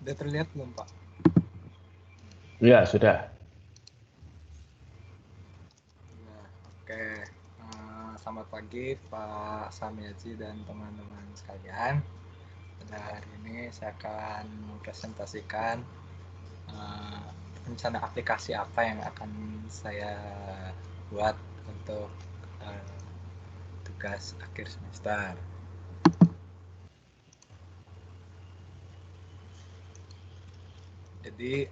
Udah terlihat belum, Pak? Ya, sudah. Ya, oke. Selamat pagi Pak Samiaji dan teman-teman sekalian. Pada hari ini saya akan mempresentasikan rencana aplikasi apa yang akan saya buat untuk tugas akhir semester. Jadi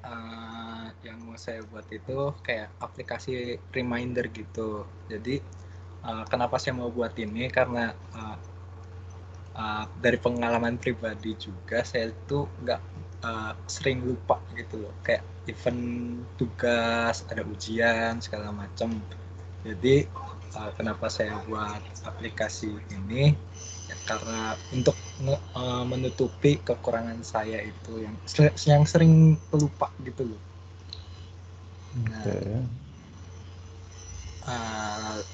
yang mau saya buat itu kayak aplikasi reminder gitu. Jadi kenapa saya mau buat ini karena dari pengalaman pribadi juga saya tuh nggak sering lupa gitu loh, kayak event tugas, ada ujian segala macam. Jadi kenapa saya buat aplikasi ini ya, karena untuk menutupi kekurangan saya itu yang sering lupa gitu loh.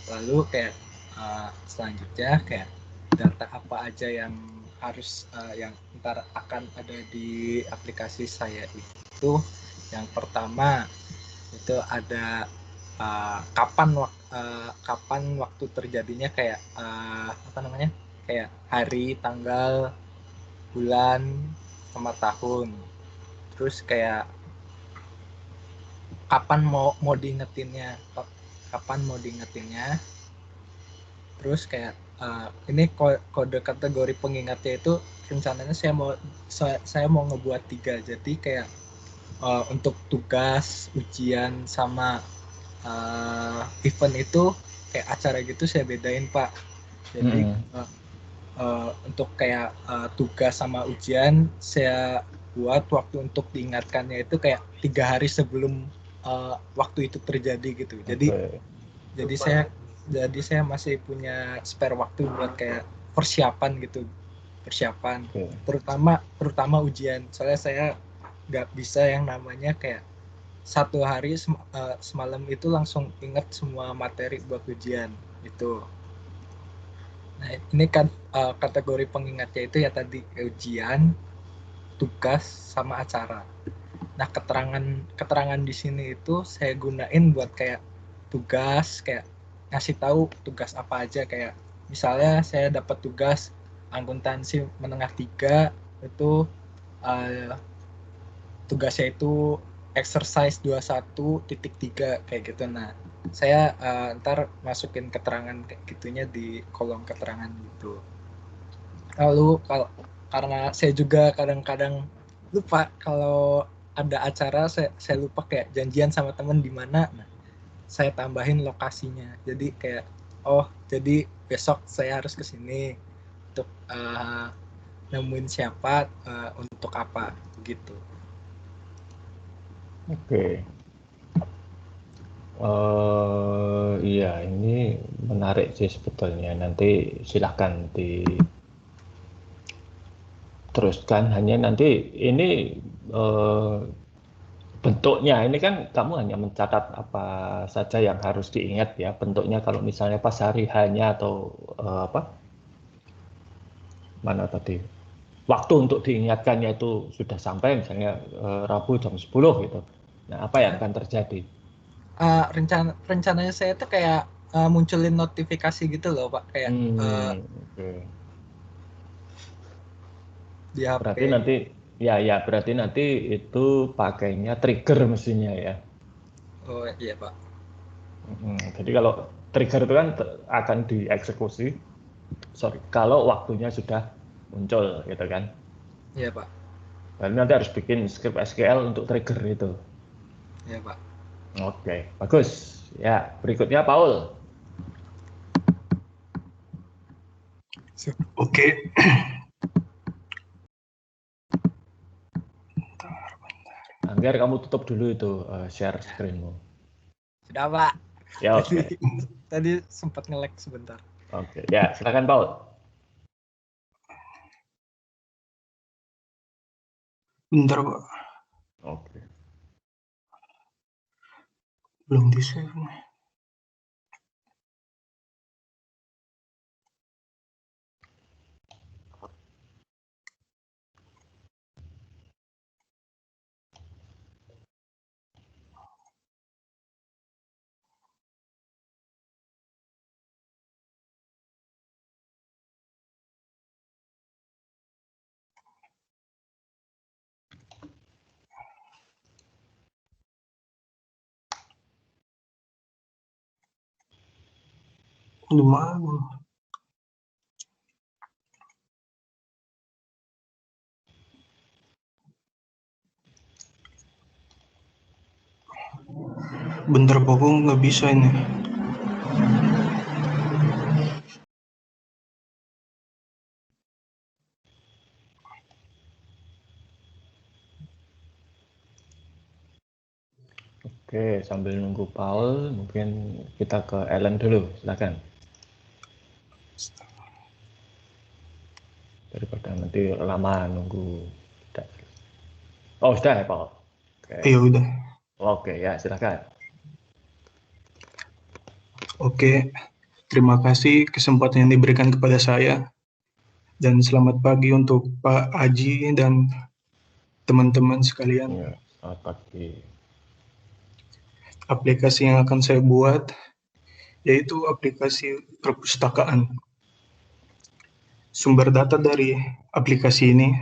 Lalu kayak selanjutnya kayak data apa aja yang harus yang ntar akan ada di aplikasi saya itu. Yang pertama itu ada kapan waktu terjadinya, kayak apa namanya, kayak hari, tanggal, bulan, sama tahun. Terus kayak kapan mau diingetinnya, terus kayak ini kode kategori pengingatnya itu rencananya saya mau ngebuat 3. Jadi kayak untuk tugas, ujian, sama event itu kayak acara gitu saya bedain, Pak. Jadi untuk kayak tugas sama ujian saya buat waktu untuk diingatkannya itu kayak 3 hari sebelum waktu itu terjadi gitu. Jadi saya masih punya spare waktu buat kayak persiapan, terutama ujian. Soalnya saya nggak bisa yang namanya kayak satu hari semalam itu langsung inget semua materi buat ujian itu. Nah, ini kan kategori pengingatnya itu ya tadi ujian, tugas, sama acara. Nah, keterangan di sini itu saya gunain buat kayak tugas, kayak ngasih tahu tugas apa aja. Kayak misalnya saya dapat tugas akuntansi menengah 3 itu tugasnya itu exercise 21.3 kayak gitu. Nah, saya ntar masukin keterangan kayak gitunya di kolom keterangan gitu. Lalu karena saya juga kadang-kadang lupa kalau ada acara, saya lupa kayak janjian sama temen di mana. Nah, saya tambahin lokasinya. Jadi kayak jadi besok saya harus ke sini untuk nemuin siapa, untuk apa gitu. Oke. Iya, ini menarik sih sebetulnya. Nanti silahkan diteruskan. Hanya nanti ini bentuknya, ini kan kamu hanya mencatat apa saja yang harus diingat ya. Bentuknya kalau misalnya pas hari hanya atau apa? Mana tadi? Waktu untuk diingatkannya itu sudah sampai, misalnya Rabu jam 10 gitu. Nah, apa yang akan terjadi? Rencananya saya tuh kayak munculin notifikasi gitu loh, Pak, kayak Oke. di HP. Berarti nanti berarti nanti itu pakainya trigger mestinya ya. Oh iya, Pak. Jadi kalau trigger itu kan akan dieksekusi, kalau waktunya sudah muncul gitu kan. Iya, Pak. Lalu nanti harus bikin script SQL untuk trigger itu. Iya, Pak. Oke, bagus. Ya, berikutnya Paul. Oke. Angger, kamu tutup dulu itu share screen-mu. Sudah, Pak. Ya, oke. Tadi sempat nge-lag sebentar. Oke, ya silakan Paul. Bentar, Pak. Oke. Belum di-save nih. Gimana? Bentar pokok nggak bisa ini. Oke, sambil nunggu Paul, mungkin kita ke Ellen dulu, silakan. Daripada nanti lama nunggu. Oh, sudah ya, Paul? Oke. Ya udah. Oke, ya, silakan. Oke, terima kasih kesempatan yang diberikan kepada saya. Dan selamat pagi untuk Pak Aji dan teman-teman sekalian. Ya, selamat pagi. Aplikasi yang akan saya buat yaitu aplikasi perpustakaan. Sumber data dari aplikasi ini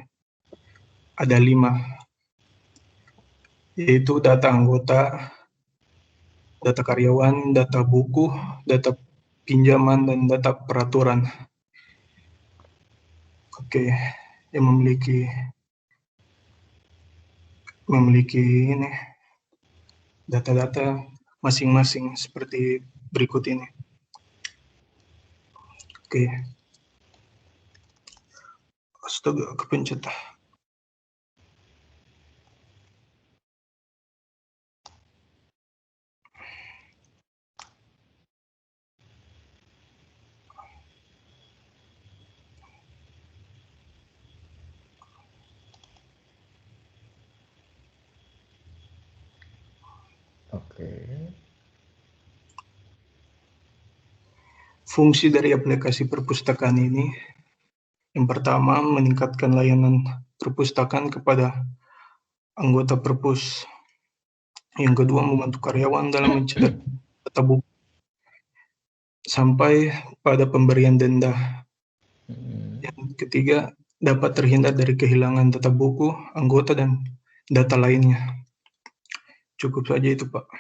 ada 5, yaitu data anggota, data karyawan, data buku, data pinjaman, dan data peraturan. Oke, yang memiliki ini data-data masing-masing seperti berikut ini. Oke. Astaga, kepencet. Oke. Fungsi dari aplikasi perpustakaan ini, yang pertama meningkatkan layanan perpustakaan kepada anggota perpus. Yang kedua membantu karyawan dalam mencetak data buku sampai pada pemberian denda. Yang ketiga dapat terhindar dari kehilangan data buku, anggota, dan data lainnya. Cukup saja itu, Pak.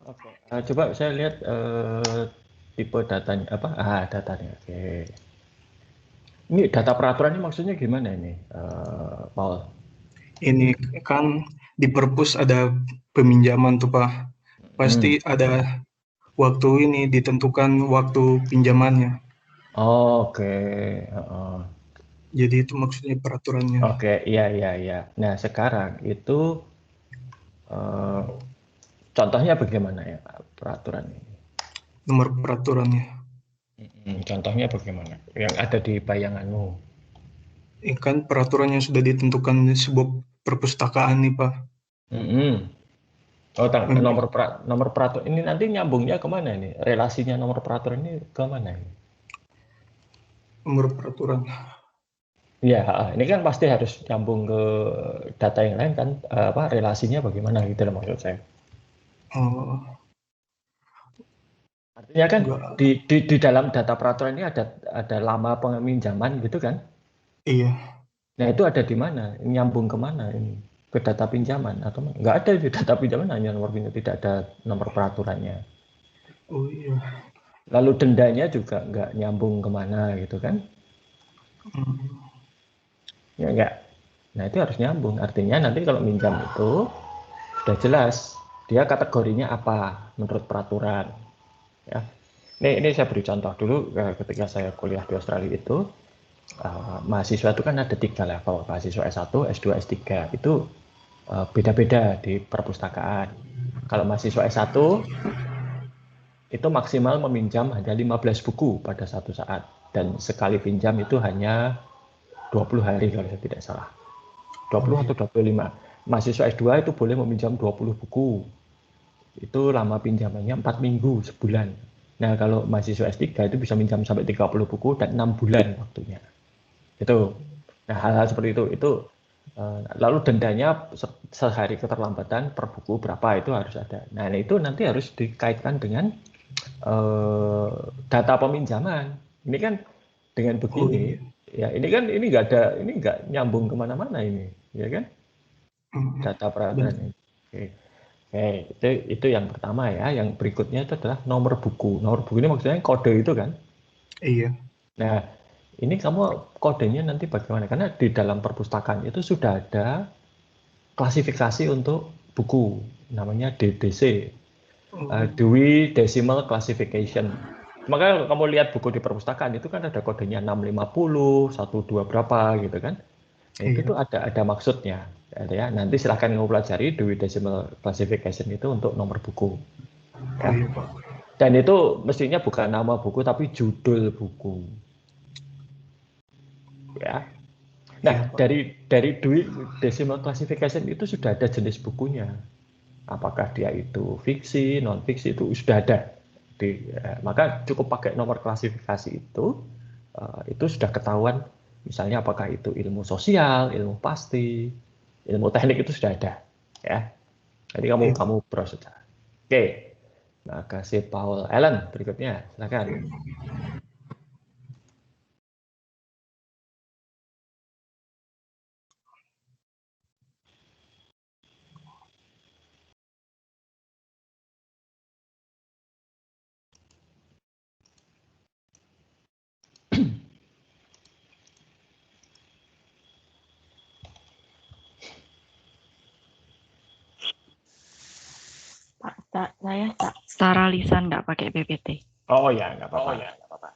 Oke. Coba saya lihat tipe datanya apa? Datanya. Oke. Ini data peraturan ini maksudnya gimana ini, Paul? Ini kan di perpus ada peminjaman tuh, Pak. Pasti ada waktu ini ditentukan waktu pinjamannya. Oke. Jadi itu maksudnya peraturannya. Oke, iya. Nah, sekarang itu contohnya bagaimana ya peraturan ini? Nomor peraturannya. Contohnya bagaimana? Yang ada di bayanganmu? Ini kan peraturan yang sudah ditentukan di sebuah perpustakaan nih, Pak. Oh, nomor peraturan ini nanti nyambungnya kemana ini? Relasinya nomor peraturan ini kemana ini? Nomor peraturan. Ya, ini kan pasti harus nyambung ke data yang lain kan? Relasinya bagaimana gitu loh maksud saya. Oh, Artinya kan enggak. di dalam data peraturan ini ada lama peminjaman gitu kan? Iya. Nah itu ada di mana? Nyambung kemana ini? Ke data pinjaman atau nggak ada di data pinjaman, hanya nomor pinjam, tidak ada nomor peraturannya. Oh iya. Lalu dendanya juga nggak nyambung kemana gitu kan? Ya nggak. Nah itu harus nyambung. Artinya nanti kalau minjam itu sudah jelas dia kategorinya apa menurut peraturan. Ya. Ini saya beri contoh dulu ketika saya kuliah di Australia itu. Mahasiswa itu kan ada 3 level, mahasiswa S1, S2, S3 itu beda-beda di perpustakaan. Kalau mahasiswa S1 itu maksimal meminjam hanya 15 buku pada satu saat, dan sekali pinjam itu hanya 20 hari kalau saya tidak salah. 20 atau 25. Mahasiswa S2 itu boleh meminjam 20 buku. Itu lama pinjamannya 4 minggu, sebulan. Nah, kalau mahasiswa S3 itu bisa minjam sampai 30 buku dan 6 bulan waktunya. Itu. Nah, hal-hal seperti itu lalu dendanya sehari keterlambatan per buku berapa itu harus ada. Nah, itu nanti harus dikaitkan dengan data peminjaman. Ini kan dengan begini, ya ini nggak nyambung kemana-mana ini, ya kan? Data peraturan ini. Oke. Oke, itu yang pertama ya. Yang berikutnya itu adalah nomor buku. Nomor buku ini maksudnya kode itu kan. Iya. Nah, ini kamu kodenya nanti bagaimana? Karena di dalam perpustakaan itu sudah ada klasifikasi untuk buku, namanya DDC, Dewey Decimal Classification. Maka kalau kamu lihat buku di perpustakaan itu kan ada kodenya 650, 12 berapa gitu kan. Nah, itu Iya. tuh ada maksudnya. Ya, nanti silahkan kamu pelajari Dewey Decimal Classification itu untuk nomor buku. Oh Ya. iya, Pak. Dan itu mestinya bukan nama buku tapi judul buku. Ya. Nah, Iya, Pak. dari Dewey Decimal Classification itu sudah ada jenis bukunya. Apakah dia itu fiksi, non fiksi itu sudah ada. Maka cukup pakai nomor klasifikasi itu sudah ketahuan. Misalnya apakah itu ilmu sosial, ilmu pasti, ilmu teknik itu sudah ada. Ya, jadi Iya. kamu browse saja. Oke, makasih Paul. Ellen berikutnya, silakan. Pak, saya secara lisan nggak pakai PPT. Oh ya, nggak apa-apa.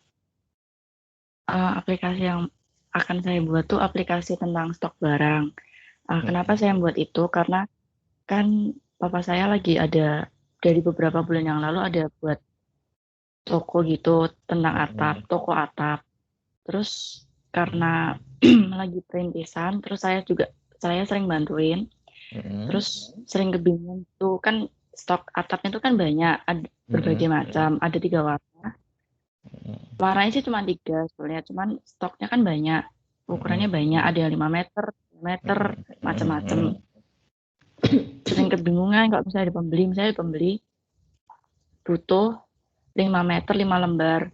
Aplikasi yang akan saya buat tuh aplikasi tentang stok barang. Kenapa saya buat itu? Karena kan papa saya lagi ada dari beberapa bulan yang lalu ada buat toko gitu tentang atap, toko atap. Terus karena lagi perintisan, terus saya sering bantuin. Terus sering kebingungan tuh kan stok atapnya tuh kan banyak, ada berbagai macam, ada 3 warna. Warnanya sih cuma 3 sebenarnya, cuman stoknya kan banyak, ukurannya banyak, ada yang 5 meter, macam-macam. Sering kebingungan kalau misalnya ada pembeli butuh 5 meter 5 lembar.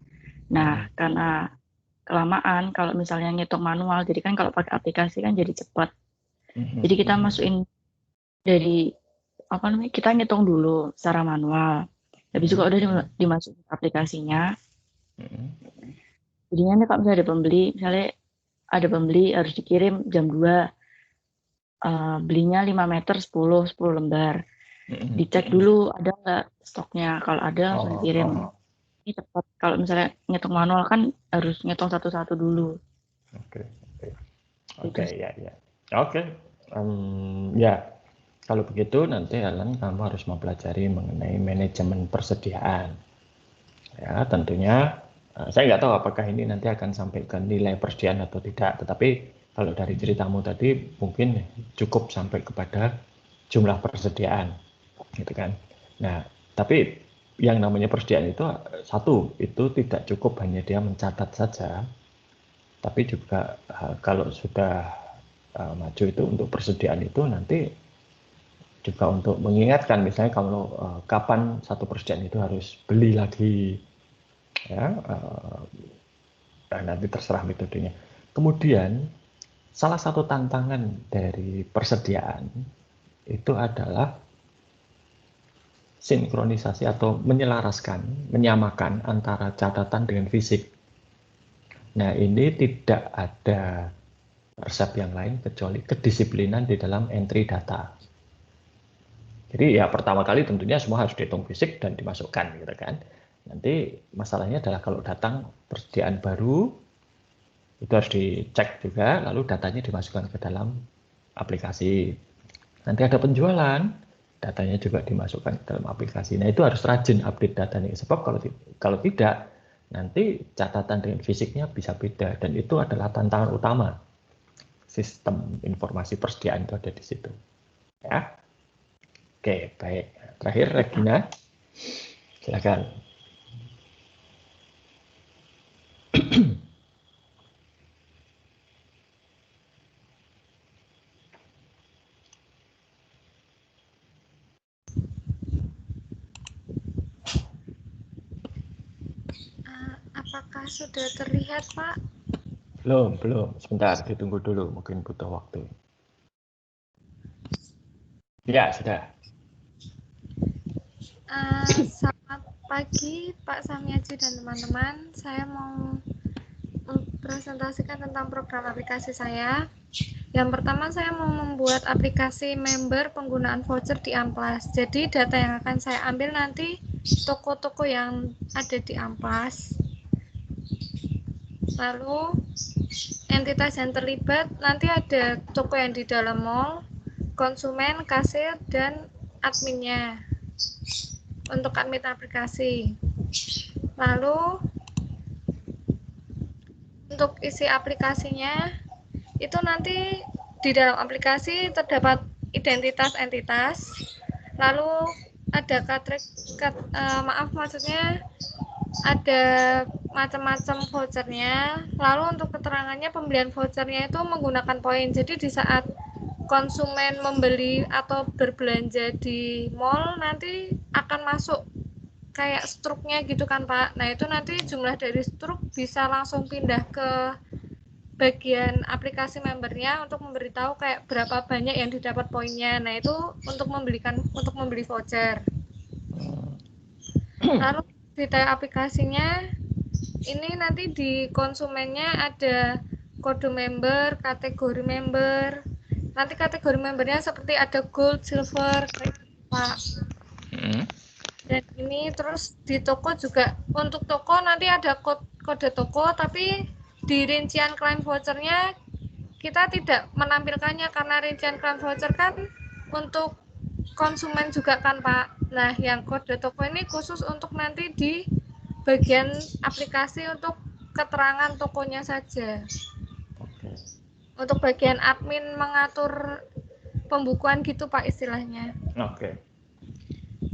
Nah, karena kelamaan kalau misalnya ngitung manual, jadi kan kalau pakai aplikasi kan jadi cepat. Jadi kita masukin dari kita ngitung dulu secara manual. Habis itu kalau udah dimasukin aplikasinya, jadinya nih kalau misalnya ada pembeli harus dikirim jam 2, belinya 5 meter 10 lembar. Dicek dulu ada nggak stoknya, kalau ada langsung dikirim. Ini cepat. Kalau misalnya ngitung manual kan harus ngitung satu-satu dulu. Oke, ya. Oke, ya. Kalau begitu nanti Ellen kamu harus mempelajari mengenai manajemen persediaan. Ya, tentunya saya nggak tahu apakah ini nanti akan sampai ke nilai persediaan atau tidak. Tetapi kalau dari ceritamu tadi mungkin cukup sampai kepada jumlah persediaan, gitu kan. Nah, tapi yang namanya persediaan itu itu tidak cukup hanya dia mencatat saja, tapi juga kalau sudah maju itu untuk persediaan itu nanti juga untuk mengingatkan misalnya kalau kapan satu persediaan itu harus beli lagi, ya, nanti terserah metodenya. Kemudian salah satu tantangan dari persediaan itu adalah sinkronisasi atau menyamakan antara catatan dengan fisik. Nah, ini tidak ada resep yang lain kecuali kedisiplinan di dalam entry data. Jadi ya pertama kali tentunya semua harus dihitung fisik dan dimasukkan gitu kan. Nanti masalahnya adalah kalau datang persediaan baru itu harus dicek juga, lalu datanya dimasukkan ke dalam aplikasi. Nanti ada penjualan, datanya juga dimasukkan ke dalam aplikasi. Nah, itu harus rajin update datanya, sebab kalau tidak nanti catatan dengan fisiknya bisa beda, dan itu adalah tantangan utama sistem informasi persediaan itu ada di situ. Ya. Oke, baik. Terakhir Regina, silakan. Apakah sudah terlihat, Pak? Belum. Sebentar, ditunggu dulu. Mungkin butuh waktu. Ya, sudah. Selamat pagi Pak Samiaji dan teman-teman. Saya mau mempresentasikan tentang program aplikasi saya. Yang pertama, saya mau membuat aplikasi member penggunaan voucher di Amplas. Jadi data yang akan saya ambil nanti toko-toko yang ada di Amplas. Lalu entitas yang terlibat nanti ada toko yang di dalam mall, konsumen, kasir, dan adminnya untuk admin aplikasi. Lalu untuk isi aplikasinya itu nanti di dalam aplikasi terdapat identitas entitas, lalu ada maksudnya ada macam-macam vouchernya, lalu untuk keterangannya pembelian vouchernya itu menggunakan poin. Jadi di saat konsumen membeli atau berbelanja di mall nanti akan masuk kayak struknya gitu kan Pak. Nah itu nanti jumlah dari struk bisa langsung pindah ke bagian aplikasi membernya untuk memberitahu kayak berapa banyak yang didapat poinnya. Nah itu untuk membeli voucher. Lalu detail aplikasinya ini nanti di konsumennya ada kode member, kategori member. Nanti kategori membernya seperti ada gold, silver, Pak. Dan ini terus di toko juga, untuk toko nanti ada kode toko, tapi di rincian klaim vouchernya kita tidak menampilkannya karena rincian klaim voucher kan untuk konsumen juga kan Pak. Nah yang kode toko ini khusus untuk nanti di bagian aplikasi untuk keterangan tokonya saja. Untuk bagian admin mengatur pembukuan gitu Pak istilahnya.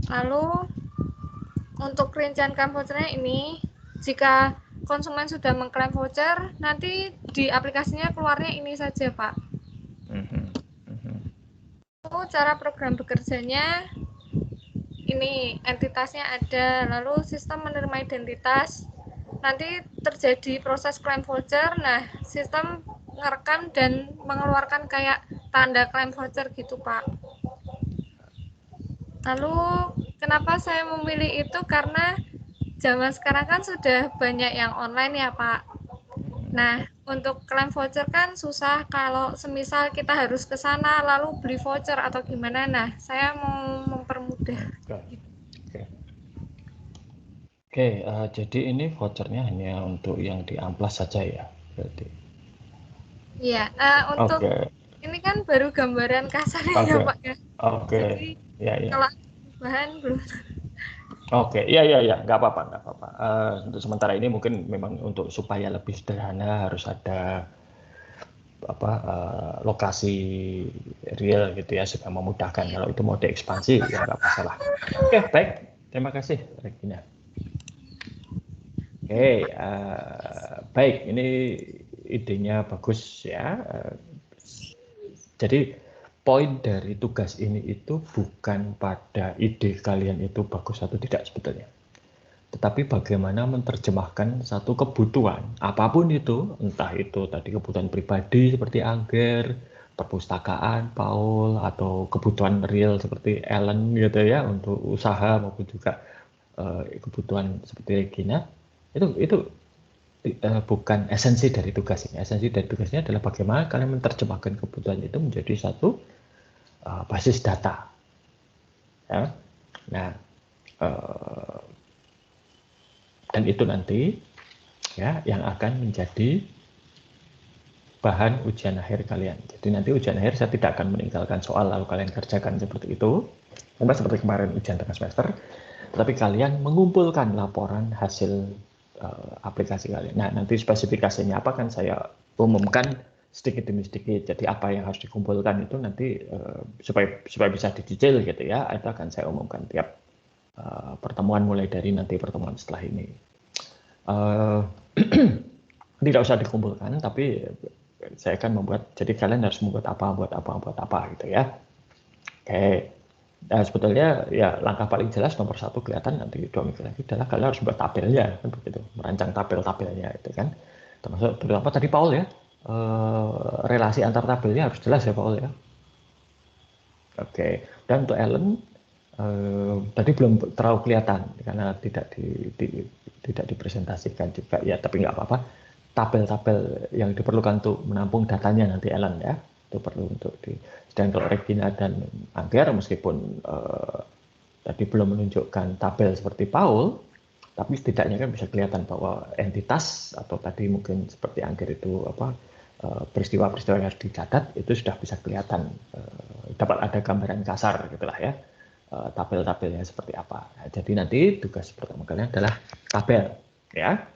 Lalu untuk rincian klaim vouchernya ini, jika konsumen sudah mengklaim voucher, nanti di aplikasinya keluarnya ini saja, Pak. Cara program bekerjanya, ini entitasnya ada, lalu sistem menerima identitas, nanti terjadi proses klaim voucher, nah sistem ngerekam dan mengeluarkan kayak tanda klaim voucher gitu, Pak. Lalu kenapa saya memilih itu karena zaman sekarang kan sudah banyak yang online ya Pak. Nah untuk klaim voucher kan susah kalau semisal kita harus ke sana lalu beli voucher atau gimana. Nah saya mau mempermudah. Jadi ini vouchernya hanya untuk yang di Amplas saja ya berarti? Iya, untuk ini kan baru gambaran kasarnya ya Pak ya. Jadi kalau bahan belum. Ya, nggak apa-apa. Untuk sementara ini mungkin memang untuk supaya lebih sederhana harus ada lokasi real gitu ya supaya memudahkan. Kalau itu mau diekspansi ya nggak masalah. Baik, terima kasih Regina. Baik, ini idenya bagus ya. Jadi poin dari tugas ini itu bukan pada ide kalian itu bagus atau tidak sebetulnya. Tetapi bagaimana menerjemahkan satu kebutuhan, apapun itu, entah itu tadi kebutuhan pribadi seperti Angger, perpustakaan, Paul, atau kebutuhan real seperti Ellen gitu ya, untuk usaha maupun juga kebutuhan seperti Regina, itu bukan esensi dari tugas ini. Esensi dari tugasnya adalah bagaimana kalian menerjemahkan kebutuhan itu menjadi satu basis data. Ya. Nah, dan itu nanti ya yang akan menjadi bahan ujian akhir kalian. Jadi nanti ujian akhir saya tidak akan meninggalkan soal lalu kalian kerjakan seperti itu, seperti kemarin ujian tengah semester, tetapi kalian mengumpulkan laporan hasil aplikasi kalian. Nah, nanti spesifikasinya apa kan saya umumkan sedikit demi sedikit. Jadi apa yang harus dikumpulkan itu nanti supaya bisa dicicil gitu ya, itu akan saya umumkan tiap pertemuan mulai dari nanti pertemuan setelah ini. Tidak usah dikumpulkan, tapi saya akan membuat, jadi kalian harus membuat apa gitu ya. Nah, sebetulnya ya langkah paling jelas nomor satu kelihatan nanti 2 minggu lagi adalah kalian harus buat tabelnya kan begitu, merancang tabelnya itu kan, termasuk terutama tadi Paul ya, relasi antar tabelnya harus jelas ya Paul ya. Dan untuk Ellen Tadi belum terlalu kelihatan karena tidak dipresentasikan juga ya, tapi nggak apa-apa. Tabel-tabel yang diperlukan untuk menampung datanya nanti Ellen ya, itu perlu untuk sedang kalau Regina dan Angger meskipun tadi belum menunjukkan tabel seperti Paul, tapi setidaknya kan bisa kelihatan bahwa entitas atau tadi mungkin seperti Angger itu peristiwa-peristiwa yang harus dicatat itu sudah bisa kelihatan, dapat ada gambaran kasar gitulah ya, tabel-tabelnya seperti apa. Nah, jadi nanti tugas pertama kalian adalah tabel ya,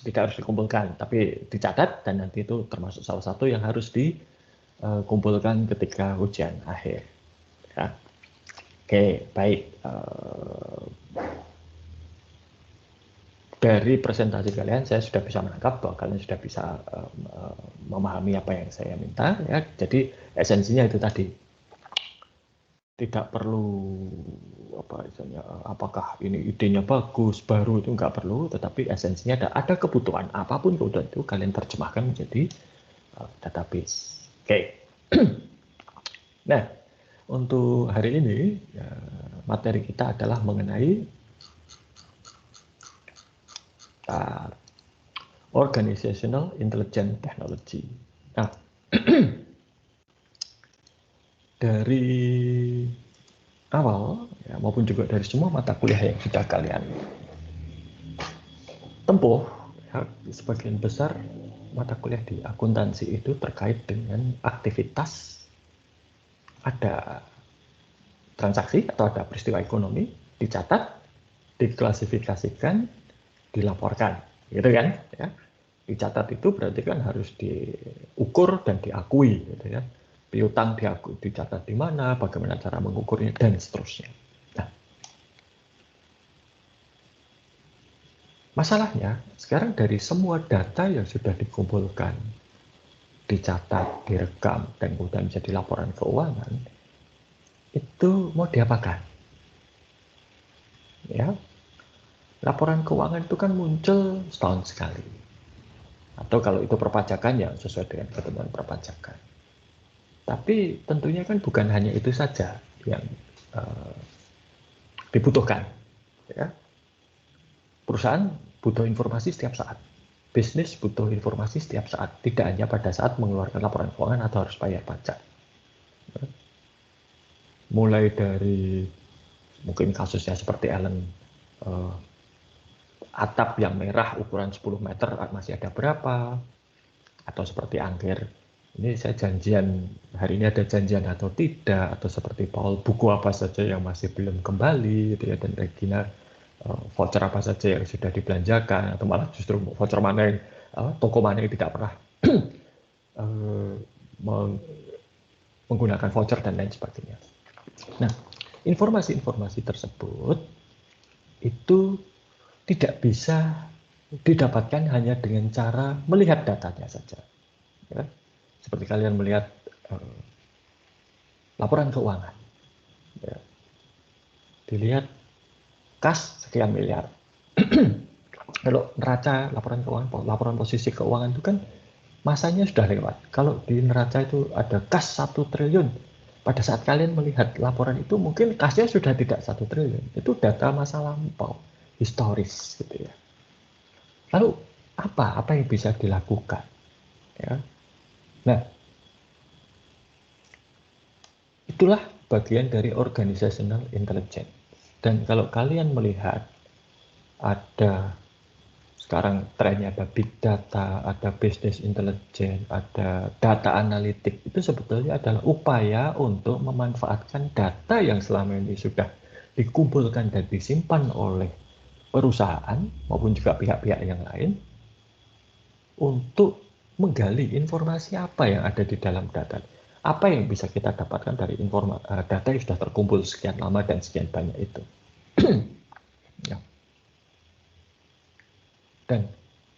tidak harus dikumpulkan tapi dicatat dan nanti itu termasuk salah satu yang harus dikumpulkan ketika ujian akhir ya. Oke, baik. Dari presentasi kalian saya sudah bisa menangkap bahwa kalian sudah bisa memahami apa yang saya minta ya. Jadi esensinya itu tadi, tidak perlu apakah ini idenya bagus baru, itu nggak perlu, tetapi esensinya ada kebutuhan apapun kebutuhan itu kalian terjemahkan menjadi database. Oke. Nah, untuk hari ini ya, materi kita adalah mengenai Organizational Intelligence Technology. Nah, dari awal ya, maupun juga dari semua mata kuliah yang sudah kalian tempuh ya, sebagian besar mata kuliah di akuntansi itu terkait dengan aktivitas, ada transaksi atau ada peristiwa ekonomi, dicatat, diklasifikasikan, dilaporkan, gitu kan ya. Dicatat itu berarti kan harus diukur dan diakui gitu ya. Piutang dicatat di mana, bagaimana cara mengukurnya, dan seterusnya. Nah, masalahnya sekarang dari semua data yang sudah dikumpulkan, dicatat, direkam, dan kemudian menjadi laporan keuangan, itu mau diapakan? Ya, laporan keuangan itu kan muncul setahun sekali. Atau kalau itu perpajakan ya sesuai dengan ketentuan perpajakan. Tapi tentunya kan bukan hanya itu saja yang dibutuhkan. Ya. Perusahaan butuh informasi setiap saat. Bisnis butuh informasi setiap saat. Tidak hanya pada saat mengeluarkan laporan keuangan atau harus bayar pajak. Ya. Mulai dari mungkin kasusnya seperti Ellen, atap yang merah ukuran 10 meter masih ada berapa, atau seperti Angger, ini saya janjian, hari ini ada janjian atau tidak, atau seperti Paul, buku apa saja yang masih belum kembali, gitu ya, dan Regina, voucher apa saja yang sudah dibelanjakan, atau malah justru voucher mana yang, toko mana yang tidak pernah menggunakan voucher dan lain sebagainya. Nah, informasi-informasi tersebut itu tidak bisa didapatkan hanya dengan cara melihat datanya saja. Ya. Seperti kalian melihat laporan keuangan. Ya. Dilihat kas sekian miliar. Kalau neraca laporan keuangan, laporan posisi keuangan itu kan masanya sudah lewat. Kalau di neraca itu ada kas 1 triliun. Pada saat kalian melihat laporan itu mungkin kasnya sudah tidak 1 triliun. Itu data masa lampau, historis gitu ya. Lalu apa yang bisa dilakukan? Ya. Nah, itulah bagian dari organizational intelligence. Dan kalau kalian melihat ada sekarang trennya ada big data, ada business intelligence, ada data analitik, itu sebetulnya adalah upaya untuk memanfaatkan data yang selama ini sudah dikumpulkan dan disimpan oleh perusahaan maupun juga pihak-pihak yang lain untuk menggali informasi apa yang ada di dalam data. Apa yang bisa kita dapatkan dari data yang sudah terkumpul sekian lama dan sekian banyak itu. Ya. Dan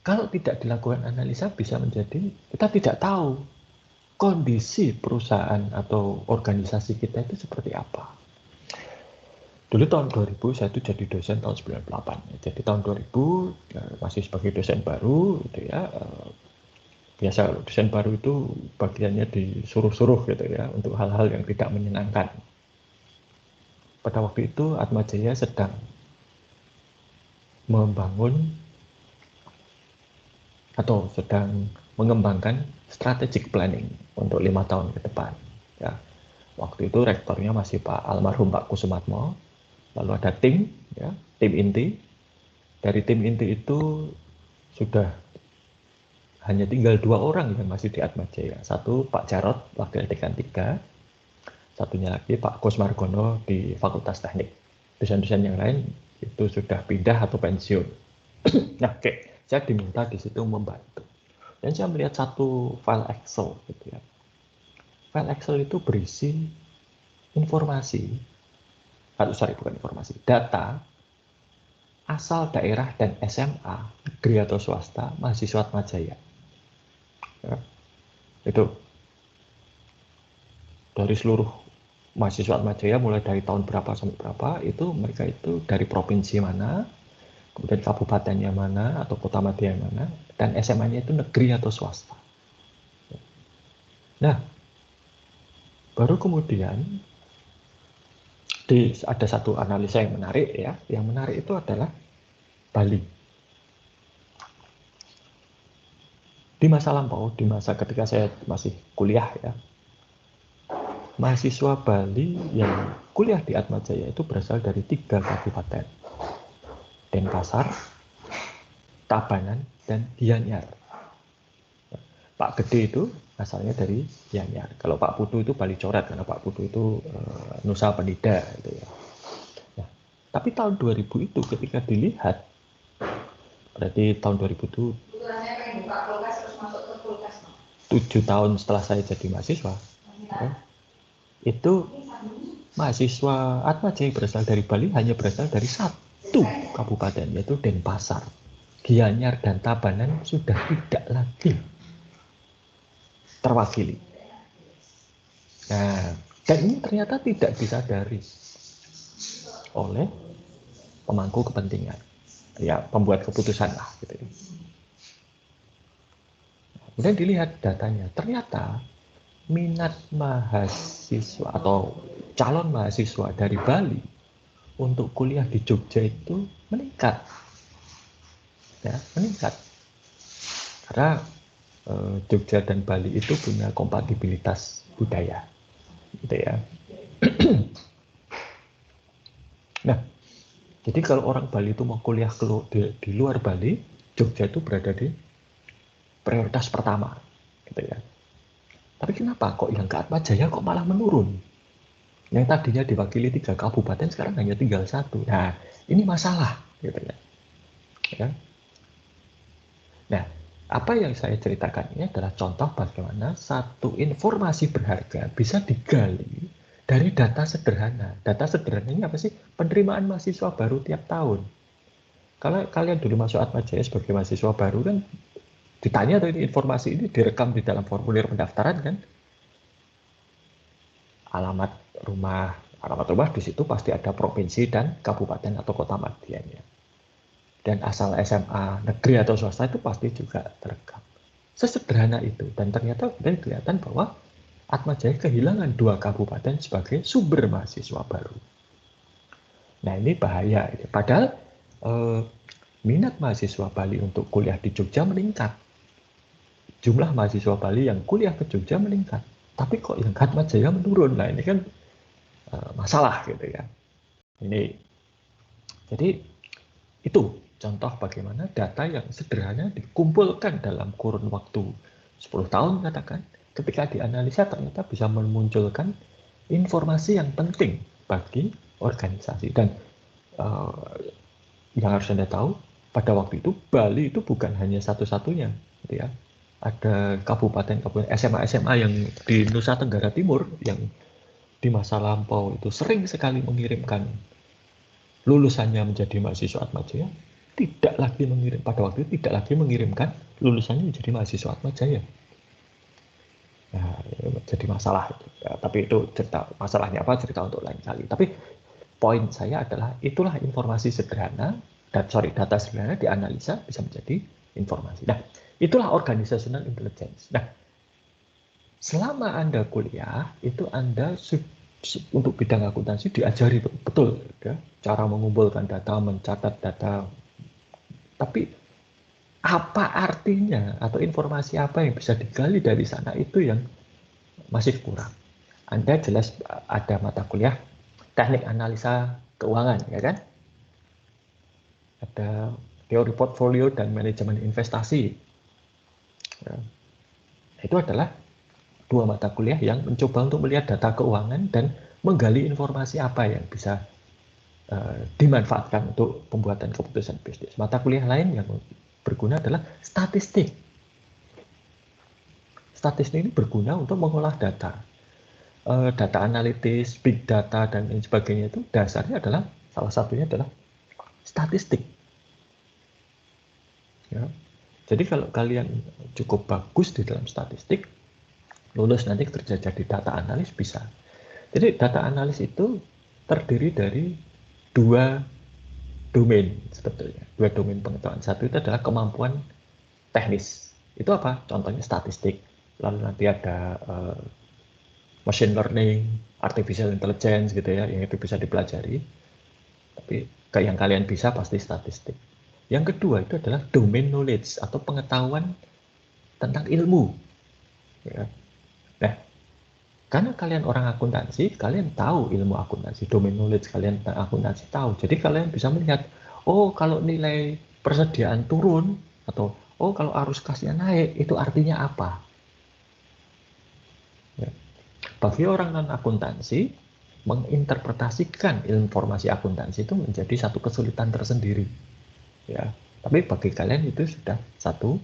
kalau tidak dilakukan analisa bisa menjadi kita tidak tahu kondisi perusahaan atau organisasi kita itu seperti apa. Dulu tahun 2000 saya itu jadi dosen tahun 98. Jadi tahun 2000 ya, masih sebagai dosen baru gitu ya. Biasa dosen baru itu bagiannya disuruh-suruh gitu ya untuk hal-hal yang tidak menyenangkan. pada waktu itu Atmajaya sedang membangun atau sedang mengembangkan strategic planning untuk 5 tahun ke depan. Ya, waktu itu rektornya masih Pak almarhum Pak Kusumatmo, lalu ada tim, ya, tim inti. Dari tim inti itu sudah hanya tinggal 2 orang yang masih di Atmajaya. Satu Pak Jarot, wakil dekan 3, satunya lagi Pak Kusmargono di Fakultas Teknik. Dosen-dosen yang lain itu sudah pindah atau pensiun. Nah, oke, saya diminta di situ membantu. Dan saya melihat satu file Excel, gitu ya. File Excel itu berisi informasi, bukan informasi, data asal daerah dan SMA, negeri atau swasta, mahasiswa Atmajaya. Ya, itu dari seluruh mahasiswa Atmajaya mulai dari tahun berapa sampai berapa, itu mereka itu dari provinsi mana, kemudian kabupatennya mana atau kota madya mana, dan SMA-nya itu negeri atau swasta. Nah, baru kemudian ada satu analisa yang menarik, ya. Yang menarik itu adalah Bali. Di masa lampau, di masa ketika saya masih kuliah, ya, mahasiswa Bali yang kuliah di Atmajaya itu berasal dari 3 kabupaten, Denpasar, Tabanan, dan Gianyar. Pak Gede itu asalnya dari Gianyar. Kalau Pak Putu itu Bali Coret, karena Pak Putu itu Nusa Penida, gitu ya. Nah, tapi tahun 2000 itu ketika dilihat, berarti tahun 2000 itu 7 tahun setelah saya jadi mahasiswa, ya, itu mahasiswa Atmajaya berasal dari Bali hanya berasal dari 1 kabupaten, yaitu Denpasar. Gianyar dan Tabanan sudah tidak lagi terwakili. Nah, dan ini ternyata tidak disadari oleh pemangku kepentingan, ya, pembuat keputusan lah, gitu. Kemudian dilihat datanya, ternyata minat mahasiswa atau calon mahasiswa dari Bali untuk kuliah di Jogja itu meningkat, ya, meningkat, karena Jogja dan Bali itu punya kompatibilitas budaya, gitu ya. Nah, jadi kalau orang Bali itu mau kuliah di luar Bali, Jogja itu berada di prioritas pertama, gitu ya. Tapi kenapa kok yang ke Atmajaya kok malah menurun? Yang tadinya diwakili 3 kabupaten sekarang hanya tinggal 1. Nah, ini masalah, gitu ya. Ya. Nah, apa yang saya ceritakan ini adalah contoh bagaimana satu informasi berharga bisa digali dari data sederhana. Data sederhana ini apa sih? Penerimaan mahasiswa baru tiap tahun. Kalau kalian dulu masuk Atmajaya sebagai mahasiswa baru kan ditanya tuh, ini informasi ini direkam di dalam formulir pendaftaran kan. Alamat rumah di situ pasti ada provinsi dan kabupaten atau kota madyanya. Dan asal SMA negeri atau swasta itu pasti juga terekam. Sesederhana itu, dan ternyata kemudian kelihatan bahwa Atmajaya kehilangan 2 kabupaten sebagai sumber mahasiswa baru. Nah, ini bahaya. Padahal minat mahasiswa Bali untuk kuliah di Jogja meningkat. Jumlah mahasiswa Bali yang kuliah ke Jogja meningkat. Tapi kok yang Atmajaya menurun? Nah, ini kan masalah, gitu ya. Ini, jadi itu contoh bagaimana data yang sederhana dikumpulkan dalam kurun waktu 10 tahun katakan, ketika dianalisa ternyata bisa memunculkan informasi yang penting bagi organisasi. Dan yang harus Anda tahu, pada waktu itu Bali itu bukan hanya satu-satunya, gitu ya. Ada kabupaten-kabupaten SMA yang di Nusa Tenggara Timur yang di masa lampau itu sering sekali mengirimkan lulusannya menjadi mahasiswa Atmajaya, pada waktu itu tidak lagi mengirimkan lulusannya menjadi mahasiswa Atmajaya. Nah, jadi masalah itu. Ya, tapi itu cerita masalahnya apa, cerita untuk lain kali. Tapi poin saya adalah itulah informasi sederhana, data sederhana dianalisa bisa menjadi informasi. Nah, itulah organizational intelligence. Nah, selama Anda kuliah, itu Anda untuk bidang akuntansi diajari betul ya, cara mengumpulkan data, mencatat data. Tapi apa artinya atau informasi apa yang bisa digali dari sana itu yang masih kurang. Anda jelas ada mata kuliah teknik analisa keuangan, ya kan? Ada teori portfolio dan manajemen investasi. Ya. Itu adalah dua mata kuliah yang mencoba untuk melihat data keuangan dan menggali informasi apa yang bisa dimanfaatkan untuk pembuatan keputusan bisnis. Mata kuliah lain yang berguna adalah statistik. Statistik ini berguna untuk mengolah data. Data analitis, big data, dan lain sebagainya itu dasarnya adalah, salah satunya adalah statistik. Ya. Jadi kalau kalian cukup bagus di dalam statistik, lulus nanti kerja jadi data analis bisa. Jadi data analis itu terdiri dari dua domain sebetulnya. Dua domain pengetahuan. Satu itu adalah kemampuan teknis. Itu apa? Contohnya statistik. Lalu nanti ada machine learning, artificial intelligence gitu ya, yang itu bisa dipelajari. Tapi yang kalian bisa pasti statistik. Yang kedua itu adalah domain knowledge atau pengetahuan tentang ilmu. Ya. Nah, karena kalian orang akuntansi, kalian tahu ilmu akuntansi, domain knowledge kalian tentang akuntansi tahu. Jadi kalian bisa melihat, oh kalau nilai persediaan turun, atau oh kalau arus kasnya naik, itu artinya apa? Ya. Bagi orang non akuntansi, menginterpretasikan informasi akuntansi itu menjadi satu kesulitan tersendiri. Ya, tapi bagi kalian itu sudah satu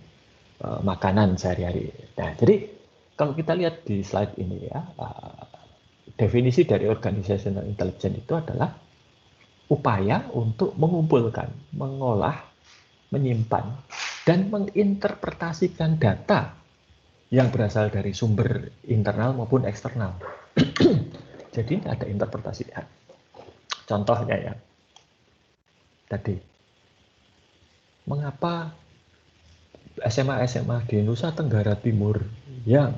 makanan sehari-hari. Nah, jadi kalau kita lihat di slide ini ya, definisi dari organizational intelligence itu adalah upaya untuk mengumpulkan, mengolah, menyimpan, dan menginterpretasikan data yang berasal dari sumber internal maupun eksternal. Jadi ada interpretasi. Contohnya ya, tadi, mengapa SMA-SMA di Nusa Tenggara Timur yang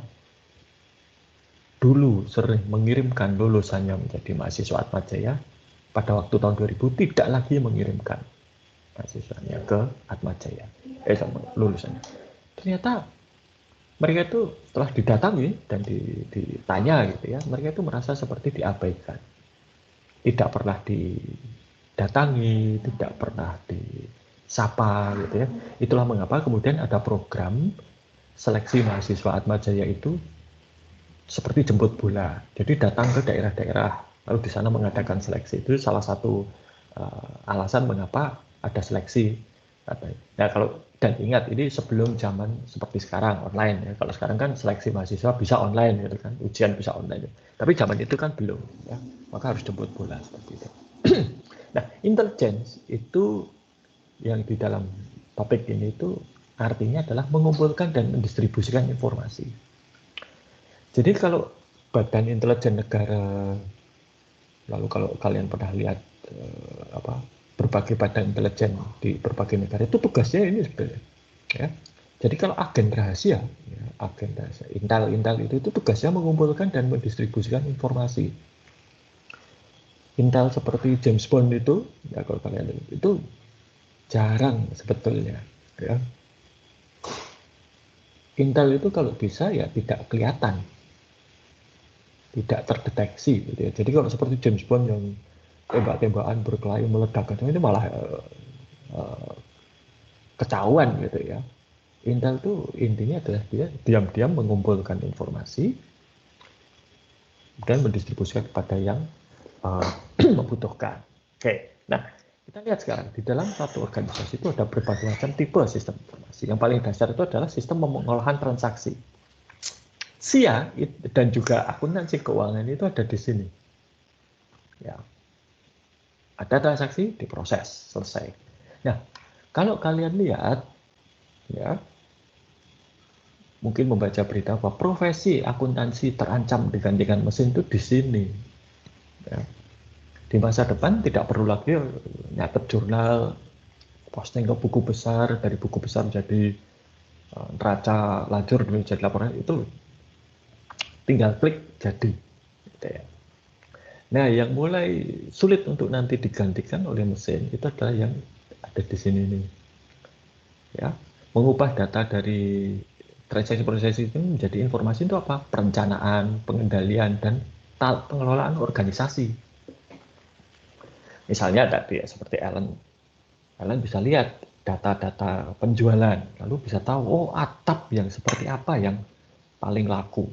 dulu sering mengirimkan lulusannya menjadi mahasiswa Atmajaya, pada waktu tahun 2000 tidak lagi mengirimkan mahasiswanya ke Atmajaya, lulusannya. Ternyata mereka itu setelah didatangi dan ditanya gitu ya, mereka itu merasa seperti diabaikan, tidak pernah didatangi, tidak pernah disapa gitu ya. Itulah mengapa kemudian ada program seleksi mahasiswa Atmajaya itu seperti jemput bola. Jadi datang ke daerah-daerah, lalu di sana mengadakan seleksi. Itu salah satu alasan mengapa ada seleksi. Nah, dan ingat, ini sebelum zaman seperti sekarang online ya. Kalau sekarang kan seleksi mahasiswa bisa online gitu kan, ujian bisa online. Tapi zaman itu kan belum ya. Maka harus jemput bola seperti itu. Nah, intelligence itu yang di dalam topik ini itu artinya adalah mengumpulkan dan mendistribusikan informasi. Jadi kalau Badan Intelijen Negara, lalu kalau kalian pernah lihat berbagai badan intelijen di berbagai negara, itu tugasnya ini sebenarnya. Ya. Jadi kalau agen rahasia, ya, intel itu tugasnya mengumpulkan dan mendistribusikan informasi. Intel seperti James Bond itu, ya kalau kalian lihat, itu jarang sebetulnya. Ya. Intel itu kalau bisa ya tidak kelihatan, tidak terdeteksi gitu ya. Jadi kalau seperti James Bond yang tembak-tembakan berkelahi meledak itu malah kecauan gitu ya. Intel itu intinya adalah dia diam-diam mengumpulkan informasi dan mendistribusikan kepada yang membutuhkan. Oke, nah kita lihat sekarang di dalam satu organisasi itu ada berbagai macam tipe sistem informasi. Yang paling dasar itu adalah sistem pengolahan transaksi. SIA dan juga akuntansi keuangan itu ada di sini. Ya. Ada transaksi, diproses, selesai. Nah, kalau kalian lihat, ya, mungkin membaca berita bahwa profesi akuntansi terancam digantikan mesin itu di sini. Ya. Di masa depan tidak perlu lagi nyatet jurnal, posting ke buku besar, dari buku besar menjadi neraca lajur menjadi laporan, itu tinggal klik jadi. Gitu ya. Nah, yang mulai sulit untuk nanti digantikan oleh mesin itu adalah yang ada di sini nih. Ya, mengubah data dari transaksi processing itu menjadi informasi itu apa? Perencanaan, pengendalian, dan pengelolaan organisasi. Misalnya tadi ya, seperti Ellen bisa lihat data-data penjualan, lalu bisa tahu, oh atap yang seperti apa yang paling laku.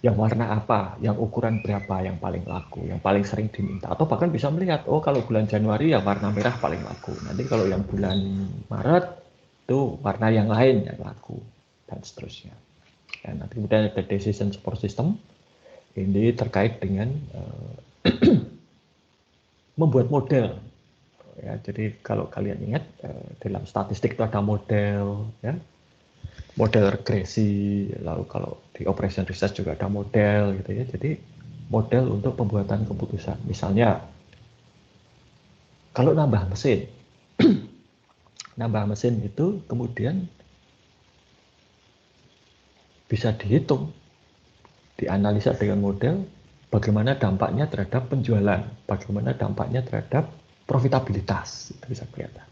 Yang warna apa, yang ukuran berapa yang paling laku, yang paling sering diminta. Atau bahkan bisa melihat, oh kalau bulan Januari ya warna merah paling laku. Nanti kalau yang bulan Maret, itu warna yang lain yang laku. Dan seterusnya. Dan nanti kemudian ada decision support system. Ini terkait dengan membuat model. Ya, jadi kalau kalian ingat, dalam statistik itu ada model, ya, model regresi, lalu kalau di operation research juga ada model gitu ya. Jadi model untuk pembuatan keputusan. Misalnya kalau nambah mesin, nambah mesin itu kemudian bisa dihitung, dianalisa dengan model bagaimana dampaknya terhadap penjualan, bagaimana dampaknya terhadap profitabilitas, itu bisa kelihatan.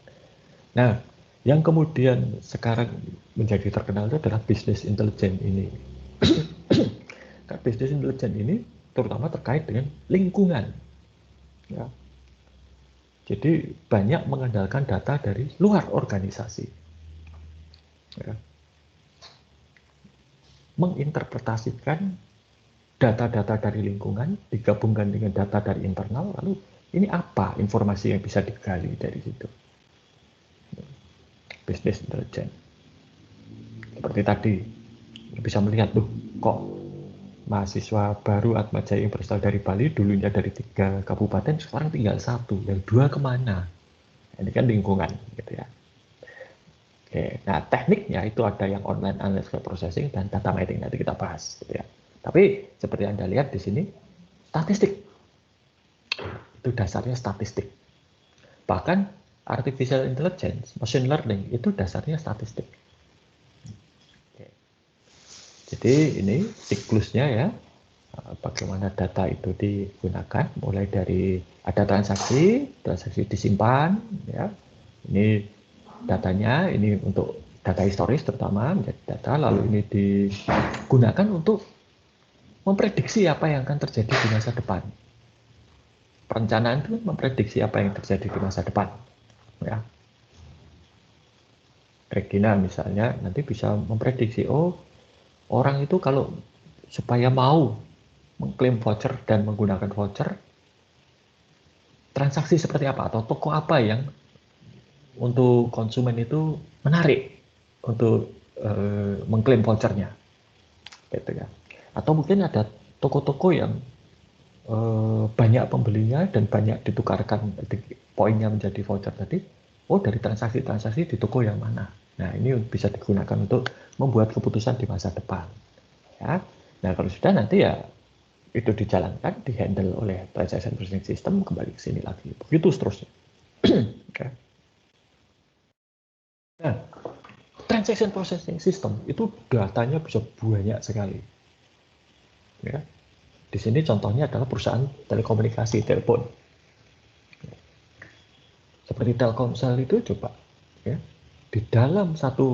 Nah, yang kemudian sekarang menjadi terkenal itu adalah business intelligence ini. Karena business intelligence ini terutama terkait dengan lingkungan. Ya. Jadi banyak mengandalkan data dari luar organisasi. Ya. Menginterpretasikan data-data dari lingkungan digabungkan dengan data dari internal, lalu ini apa informasi yang bisa digali dari situ. Business intelligence. Seperti tadi, bisa melihat tuh kok mahasiswa baru Atmajaya yang berasal dari Bali dulunya dari 3 kabupaten sekarang tinggal 1, yang 2 kemana? Ini kan lingkungan gitu ya. Oke, nah tekniknya itu ada yang online analytical processing dan data mining, nanti kita bahas gitu ya. Tapi seperti Anda lihat di sini statistik. Itu dasarnya statistik. Bahkan artificial intelligence, machine learning itu dasarnya statistik. Oke. Jadi ini siklusnya ya, bagaimana data itu digunakan, mulai dari ada transaksi disimpan, ya. Ini datanya, ini untuk data historis terutama menjadi data, lalu ini digunakan untuk memprediksi apa yang akan terjadi di masa depan. Perencanaan itu memprediksi apa yang terjadi di masa depan. Ya. Regina misalnya nanti bisa memprediksi, oh orang itu kalau supaya mau mengklaim voucher dan menggunakan voucher, transaksi seperti apa atau toko apa yang untuk konsumen itu menarik untuk mengklaim vouchernya, gitu ya. Atau mungkin ada toko-toko yang banyak pembelinya dan banyak ditukarkan poinnya menjadi voucher tadi. Oh, dari transaksi-transaksi di toko yang mana? Nah, ini bisa digunakan untuk membuat keputusan di masa depan. Ya. Nah, kalau sudah nanti ya itu dijalankan, dihandle oleh transaction processing system, kembali ke sini lagi. Begitu seterusnya. Okay. Nah, transaction processing system itu datanya bisa banyak sekali. Ya. Di sini contohnya adalah perusahaan telekomunikasi, telepon. Seperti Telkomsel itu coba, ya, di dalam satu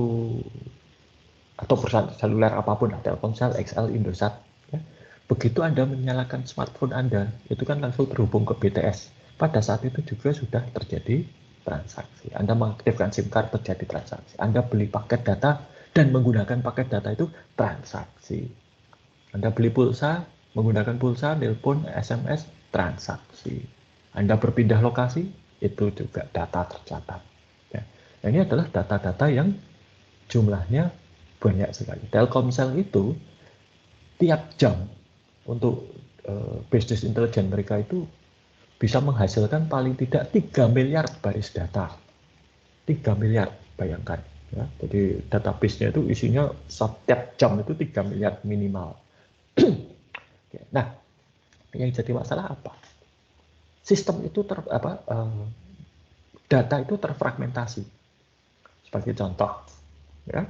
atau perusahaan seluler apapun, Telkomsel, XL, Indosat, ya, begitu Anda menyalakan smartphone Anda, itu kan langsung terhubung ke BTS. Pada saat itu juga sudah terjadi transaksi. Anda mengaktifkan SIM card, terjadi transaksi. Anda beli paket data dan menggunakan paket data itu transaksi. Anda beli pulsa, menggunakan pulsa, telepon, SMS, transaksi. Anda berpindah lokasi, itu juga data tercatat. Ya. Nah, ini adalah data-data yang jumlahnya banyak sekali. Telkomsel itu tiap jam untuk business intelligence mereka itu bisa menghasilkan paling tidak 3 miliar baris data. 3 miliar, bayangkan. Ya. Jadi database-nya itu isinya setiap jam itu 3 miliar minimal. Nah, yang jadi masalah apa? Sistem itu data itu terfragmentasi. Sebagai contoh, ya,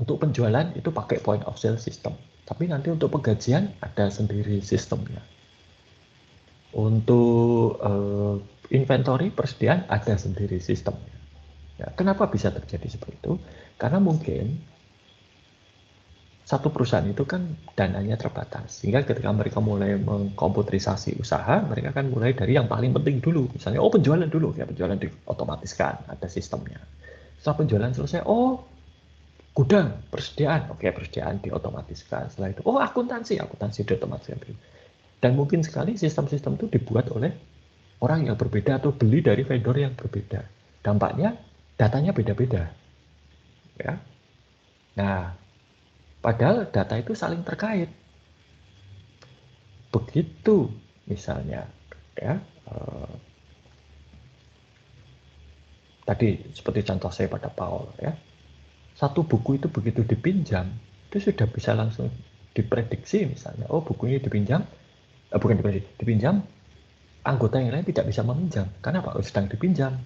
Untuk penjualan itu pakai point of sale system. Tapi nanti untuk penggajian ada sendiri sistemnya. Untuk inventory persediaan ada sendiri sistemnya. Ya, kenapa bisa terjadi seperti itu? Karena mungkin satu perusahaan itu kan dananya terbatas, sehingga ketika mereka mulai mengkomputerisasi usaha, mereka kan mulai dari yang paling penting dulu. Misalnya, penjualan dulu, ya penjualan diotomatiskan, ada sistemnya. Setelah penjualan selesai, gudang, persediaan, oke persediaan diotomatiskan. Setelah itu, akuntansi diotomatiskan. Dan mungkin sekali sistem-sistem itu dibuat oleh orang yang berbeda atau beli dari vendor yang berbeda. Dampaknya datanya beda-beda. Ya. Nah, padahal data itu saling terkait. Begitu misalnya, ya, tadi seperti contoh saya pada Paul, ya, satu buku itu begitu dipinjam, itu sudah bisa langsung diprediksi misalnya, buku ini dipinjam, dipinjam, anggota yang lain tidak bisa meminjam, karena Pak sedang dipinjam.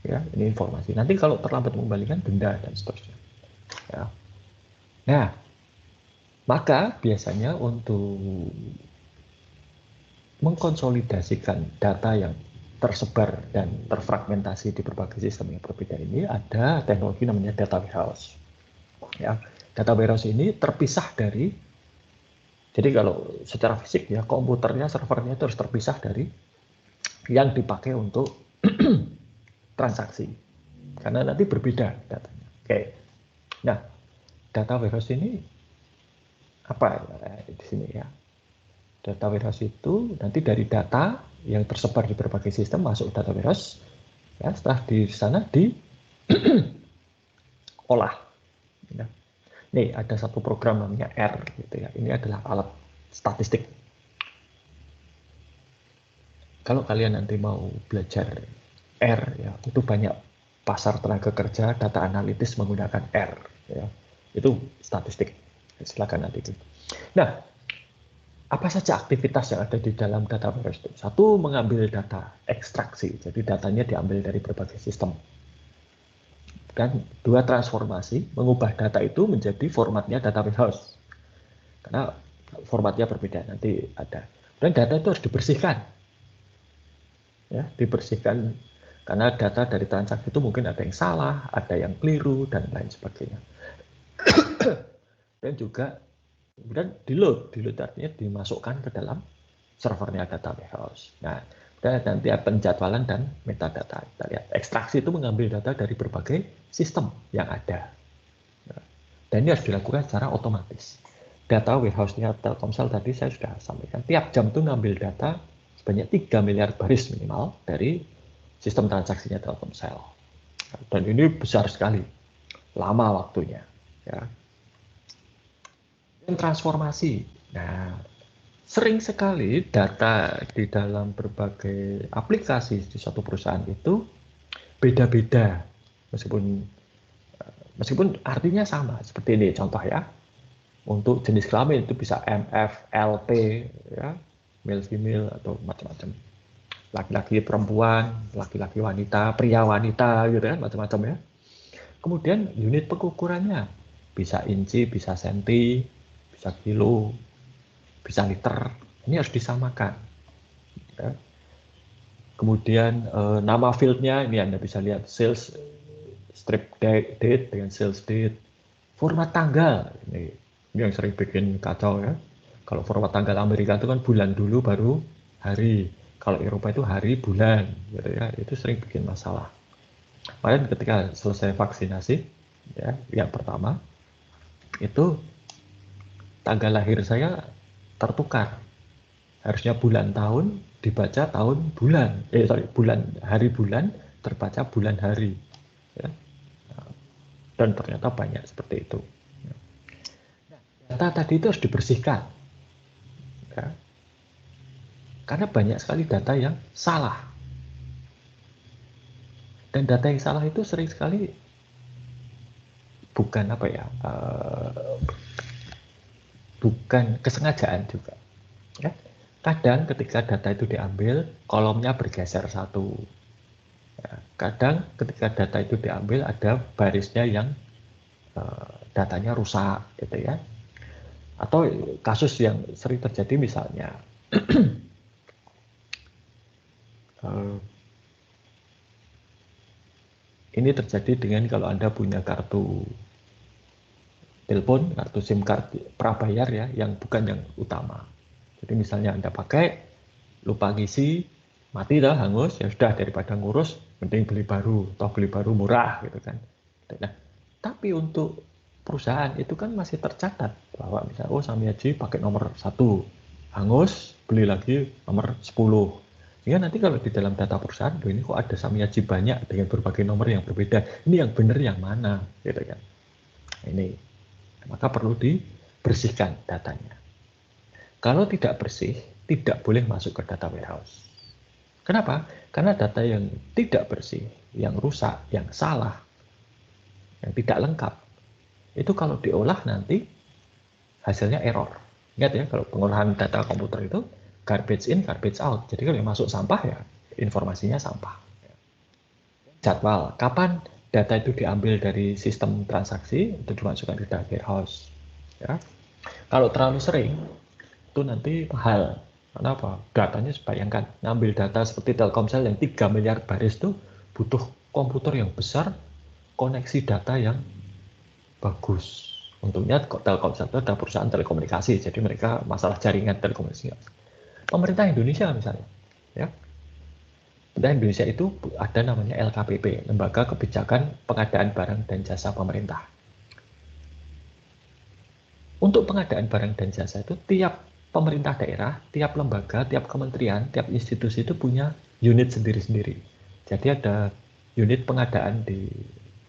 Ya, ini informasi. Nanti kalau terlambat mengembalikan denda dan seterusnya. Ya. Nah, maka biasanya untuk mengkonsolidasikan data yang tersebar dan terfragmentasi di berbagai sistem yang berbeda ini ada teknologi namanya data warehouse. Ya, data warehouse ini terpisah dari, jadi kalau secara fisik ya komputernya, servernya itu harus terpisah dari yang dipakai untuk transaksi, karena nanti berbeda datanya. Oke. Nah, data warehouse ini apa di sini ya? Data warehouse itu nanti dari data yang tersebar di berbagai sistem masuk data warehouse, ya, setelah di sana diolah. Ya. Nih ada satu program namanya R, gitu ya. Ini adalah alat statistik. Kalau kalian nanti mau belajar R, ya, itu banyak pasar tenaga kerja, data analitis menggunakan R, ya. Itu statistik. Silakan nanti itu. Nah, apa saja aktivitas yang ada di dalam data warehouse itu? Satu, mengambil data, ekstraksi. Jadi datanya diambil dari berbagai sistem. Dan dua, transformasi, mengubah data itu menjadi formatnya data warehouse. Karena formatnya berbeda, nanti ada. Dan data itu harus dibersihkan. Ya, dibersihkan. Karena data dari transaksi itu mungkin ada yang salah, ada yang keliru, dan lain sebagainya. Dan juga kemudian di-load artinya dimasukkan ke dalam servernya data warehouse. Nah, dan nanti ada penjadwalan dan metadata. Kita lihat, ekstraksi itu mengambil data dari berbagai sistem yang ada. Dan ini harus dilakukan secara otomatis. Data warehouse-nya Telkomsel tadi saya sudah sampaikan, tiap jam itu ngambil data sebanyak 3 miliar baris minimal dari sistem transaksinya Telkomsel. Dan ini besar sekali, lama waktunya. Ya. Transformasi. Nah, sering sekali data di dalam berbagai aplikasi di suatu perusahaan itu beda-beda, meskipun artinya sama. Seperti ini contoh ya, untuk jenis kelamin itu bisa MF, LP, ya, male female atau macam-macam, laki-laki perempuan, laki-laki wanita, pria wanita, gitu kan, macam-macam ya. Kemudian unit pengukurannya bisa inci, bisa senti, bisa kilo, bisa liter. Ini harus disamakan. Ya. Kemudian nama fieldnya ini Anda bisa lihat, sales strip date dengan sales date. Format tanggal ini yang sering bikin kacau ya. Kalau format tanggal Amerika itu kan bulan dulu baru hari. Kalau Eropa itu hari bulan, gitu ya. Itu sering bikin masalah. Kemarin ketika selesai vaksinasi, ya, yang pertama itu tanggal lahir saya tertukar. Harusnya bulan tahun dibaca tahun bulan. Hari bulan terbaca bulan hari. Ya. Dan ternyata banyak seperti itu. Data tadi itu harus dibersihkan. Ya. Karena banyak sekali data yang salah. Dan data yang salah itu sering sekali bukan bukan kesengajaan juga. Ya. Kadang ketika data itu diambil, kolomnya bergeser satu. Ya. Kadang ketika data itu diambil, ada barisnya yang datanya rusak gitu ya. Atau kasus yang sering terjadi misalnya ini terjadi dengan kalau Anda punya kartu telepon, kartu SIM card prabayar ya, yang bukan yang utama. Jadi misalnya Anda pakai, lupa ngisi, mati dah, hangus, ya sudah, daripada ngurus, mending beli baru, toh beli baru murah gitu kan. Nah, tapi untuk perusahaan itu kan masih tercatat bahwa misalnya, oh Samiyaji pakai nomor 1, hangus, beli lagi nomor 10. Sehingga nanti kalau di dalam data perusahaan, ini kok ada Samiyaji banyak dengan berbagai nomor yang berbeda, ini yang benar yang mana, gitu kan. Ini maka perlu dibersihkan datanya. Kalau tidak bersih, tidak boleh masuk ke data warehouse. Kenapa? Karena data yang tidak bersih, yang rusak, yang salah, yang tidak lengkap, itu kalau diolah nanti hasilnya error. Ingat ya, kalau pengolahan data komputer itu garbage in, garbage out. Jadi kalau yang masuk sampah ya informasinya sampah. Jadwal, kapan data itu diambil dari sistem transaksi untuk dimasukkan ke data warehouse. Ya. Kalau terlalu sering, itu nanti mahal. Kenapa? Datanya bayangkan, ngambil data seperti Telkomsel yang 3 miliar baris itu butuh komputer yang besar, koneksi data yang bagus. Untungnya Telkomsel itu adalah perusahaan telekomunikasi, jadi mereka masalah jaringan telekomunikasi. Pemerintah Indonesia misalnya, ya. Pemerintah Indonesia itu ada namanya LKPP, Lembaga Kebijakan Pengadaan Barang dan Jasa Pemerintah. Untuk pengadaan barang dan jasa itu tiap pemerintah daerah, tiap lembaga, tiap kementerian, tiap institusi itu punya unit sendiri-sendiri. Jadi ada unit pengadaan di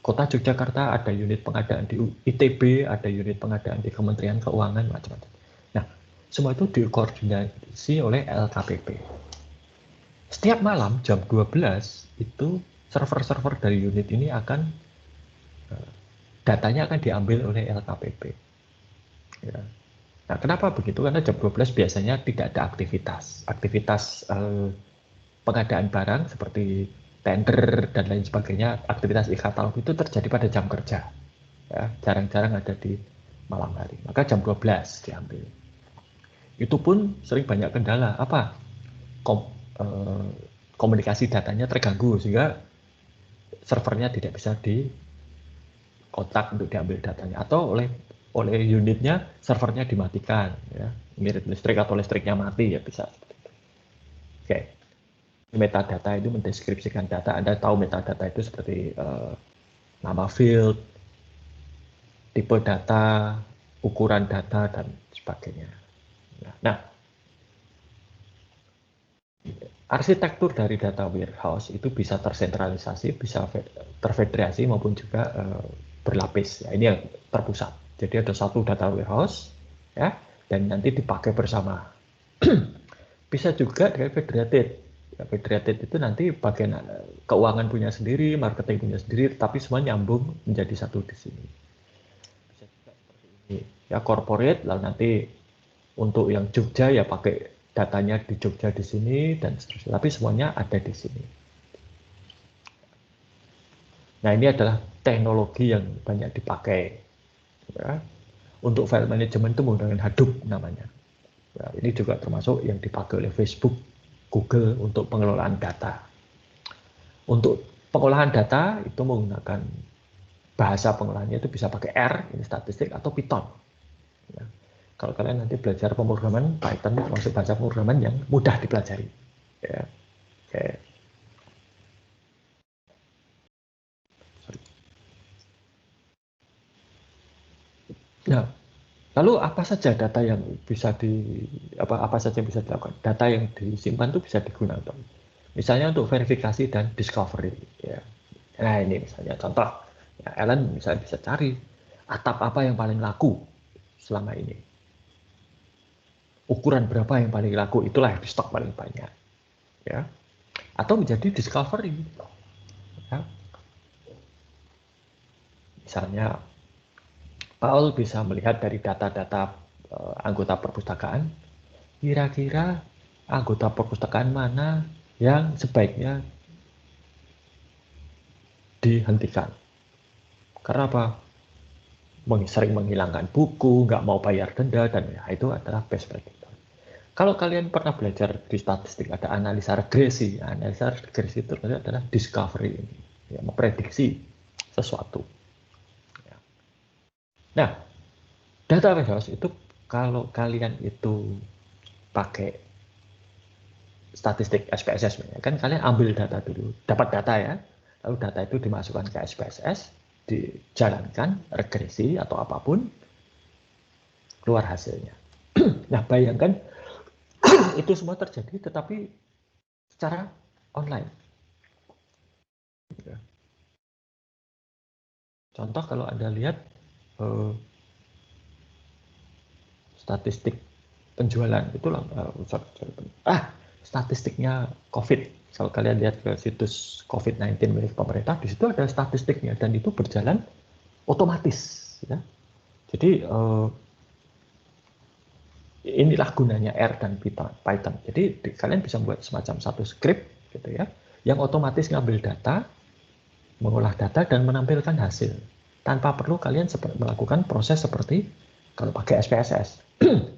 Kota Yogyakarta, ada unit pengadaan di ITB, ada unit pengadaan di Kementerian Keuangan, macam-macam. Nah, semua itu dikoordinasi oleh LKPP. Setiap malam jam 12 itu server-server dari unit ini akan datanya akan diambil oleh LKPP. Ya. Nah, kenapa begitu? Karena jam 12 biasanya tidak ada aktivitas pengadaan barang seperti tender dan lain sebagainya, aktivitas e-katalog itu terjadi pada jam kerja. Ya, jarang-jarang ada di malam hari. Maka jam 12 diambil. Itu pun sering banyak kendala. Apa? Komunikasi datanya terganggu sehingga servernya tidak bisa dikontak untuk diambil datanya, atau oleh unitnya servernya dimatikan, ya, ngirit listrik atau listriknya mati, ya bisa. Oke, metadata itu mendeskripsikan data. Anda tahu metadata itu seperti nama field, tipe data, ukuran data, dan sebagainya. Nah, arsitektur dari data warehouse itu bisa tersentralisasi, bisa terfederasi maupun juga berlapis. Ya, ini yang terpusat. Jadi ada satu data warehouse, ya, dan nanti dipakai bersama. Bisa juga dengan federated. Ya, federated itu nanti bagian keuangan punya sendiri, marketing punya sendiri, tapi semua nyambung menjadi satu di sini. Bisa juga seperti ini. Ya, corporate, lalu nanti untuk yang Jogja ya pakai datanya di Jogja di sini dan seterusnya. Tapi semuanya ada di sini. Nah, ini adalah teknologi yang banyak dipakai. Ya. Untuk file management itu menggunakan Hadoop namanya. Ya, ini juga termasuk yang dipakai oleh Facebook, Google untuk pengelolaan data. Untuk pengolahan data itu menggunakan bahasa pengolahannya itu bisa pakai R, ini statistik, atau Python. Ya. Kalau kalian nanti belajar pemrograman, Python itu termasuk bahasa pemrograman yang mudah dipelajari. Ya. Oke. Nah, lalu apa saja data yang bisa apa saja yang bisa dilakukan? Data yang disimpan itu bisa digunakan. Misalnya untuk verifikasi dan discovery. Ya. Nah, ini misalnya contoh. Ya, Ellen misalnya bisa cari atap apa yang paling laku selama ini. Ukuran berapa yang paling laku, itulah yang di stok paling banyak. Ya. Atau menjadi discovery. Ya. Misalnya Paul bisa melihat dari data-data anggota perpustakaan, kira-kira anggota perpustakaan mana yang sebaiknya dihentikan. Karena apa? sering menghilangkan buku, nggak mau bayar denda, dan ya, itu adalah best predictor. Kalau kalian pernah belajar di statistik, ada analisa regresi. Analisa regresi itu adalah discovery, ya, memprediksi sesuatu. Ya. Nah, data warehouse itu kalau kalian itu pakai statistik SPSS, kan kalian ambil data dulu, dapat data ya, lalu data itu dimasukkan ke SPSS, dijalankan regresi atau apapun, keluar hasilnya. Nah, bayangkan itu semua terjadi tetapi secara online. Contoh kalau Anda lihat statistik penjualan itu statistiknya COVID. Kalau kalian lihat ke situs COVID-19 milik pemerintah, di situ ada statistiknya dan itu berjalan otomatis. Ya. Jadi inilah gunanya R dan Python. Jadi kalian bisa buat semacam satu script gitu ya, yang otomatis ngambil data, mengolah data dan menampilkan hasil tanpa perlu kalian melakukan proses seperti kalau pakai SPSS.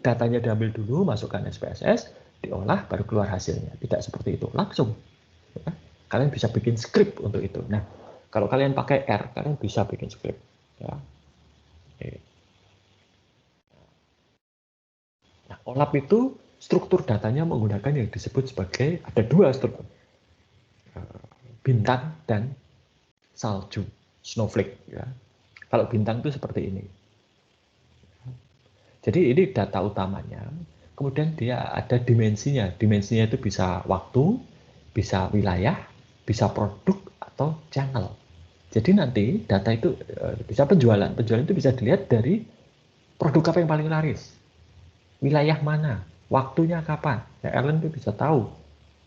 Datanya diambil dulu, masukkan SPSS, diolah, baru keluar hasilnya. Tidak seperti itu, langsung. Ya. Kalian bisa bikin script untuk itu. Nah, kalau kalian pakai R, kalian bisa bikin script. Ya. Nah, OLAP itu struktur datanya menggunakan yang disebut sebagai, ada dua struktur. Bintang dan salju, snowflake. Ya. Kalau bintang itu seperti ini. Jadi ini data utamanya, kemudian dia ada dimensinya. Dimensinya itu bisa waktu, bisa wilayah, bisa produk, atau channel. Jadi nanti data itu bisa penjualan. Penjualan itu bisa dilihat dari produk apa yang paling laris. Wilayah mana, waktunya kapan. Ya, Ellen itu bisa tahu.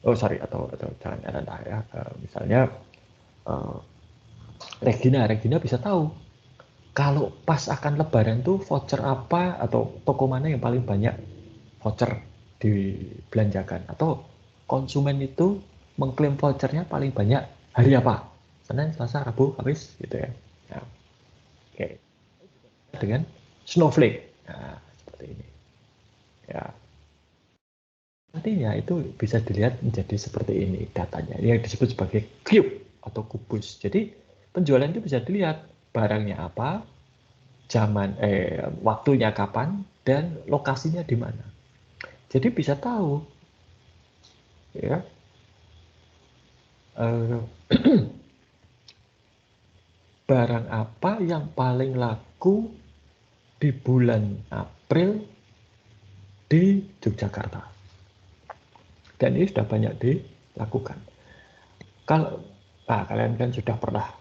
Atau jangan Ellen ya. Misalnya Regina bisa tahu. Kalau pas akan lebaran tuh voucher apa atau toko mana yang paling banyak voucher dibelanjakan, atau konsumen itu mengklaim vouchernya paling banyak hari apa, Senin, Selasa, Rabu, Kamis gitu ya. Nah, oke. Dengan snowflake, nah, seperti ini ya. Nantinya itu bisa dilihat menjadi seperti ini datanya, yang disebut sebagai cube atau kubus. Jadi penjualan itu bisa dilihat barangnya apa, waktunya kapan, dan lokasinya di mana. Jadi bisa tahu ya barang apa yang paling laku di bulan April di Yogyakarta. Dan ini sudah banyak dilakukan. Kalau kalian kan sudah pernah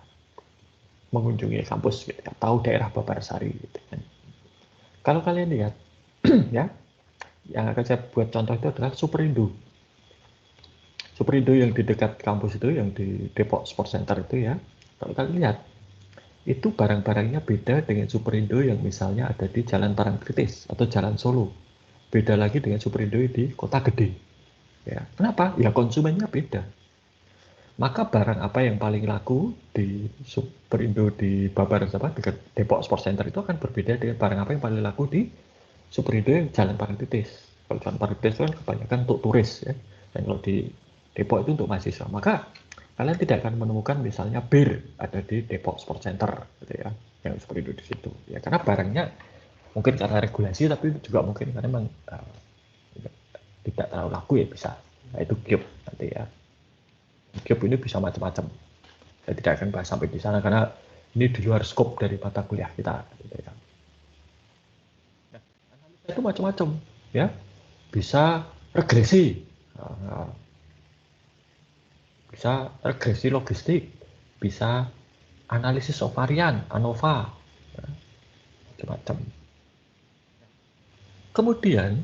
mengunjungi kampus gitu ya, tahu daerah Babarsari gitu kan. Kalau kalian lihat ya, yang akan saya buat contoh itu adalah Superindo. Superindo yang di dekat kampus itu, yang di Depok Sport Center itu ya, kalau kalian lihat itu barang-barangnya beda dengan Superindo yang misalnya ada di Jalan Parangtritis atau Jalan Solo. Beda lagi dengan Superindo di Kota Gede. Ya, kenapa? Ya konsumennya beda. Maka barang apa yang paling laku di Superindo di dekat Depok Sport Center itu akan berbeda dengan barang apa yang paling laku di Superindo yang Jalan Parangtritis. Kalau Jalan Parangtritis kan kebanyakan untuk turis ya. Dan kalau di Depok itu untuk mahasiswa. Maka kalian tidak akan menemukan misalnya bir ada di Depok Sport Center gitu ya, yang Superindo di situ. Ya karena barangnya mungkin karena regulasi, tapi juga mungkin karena memang tidak terlalu laku ya bisa. Nah, itu cube nanti ya. Cube ini bisa macam-macam. Saya tidak akan bahas sampai di sana karena ini di luar skop dari mata kuliah kita. Gitu ya. Nah, analisa itu macam-macam, ya. Bisa regresi, bisa regresi logistik, bisa analisis varian, ANOVA, ya. Macam-macam. Kemudian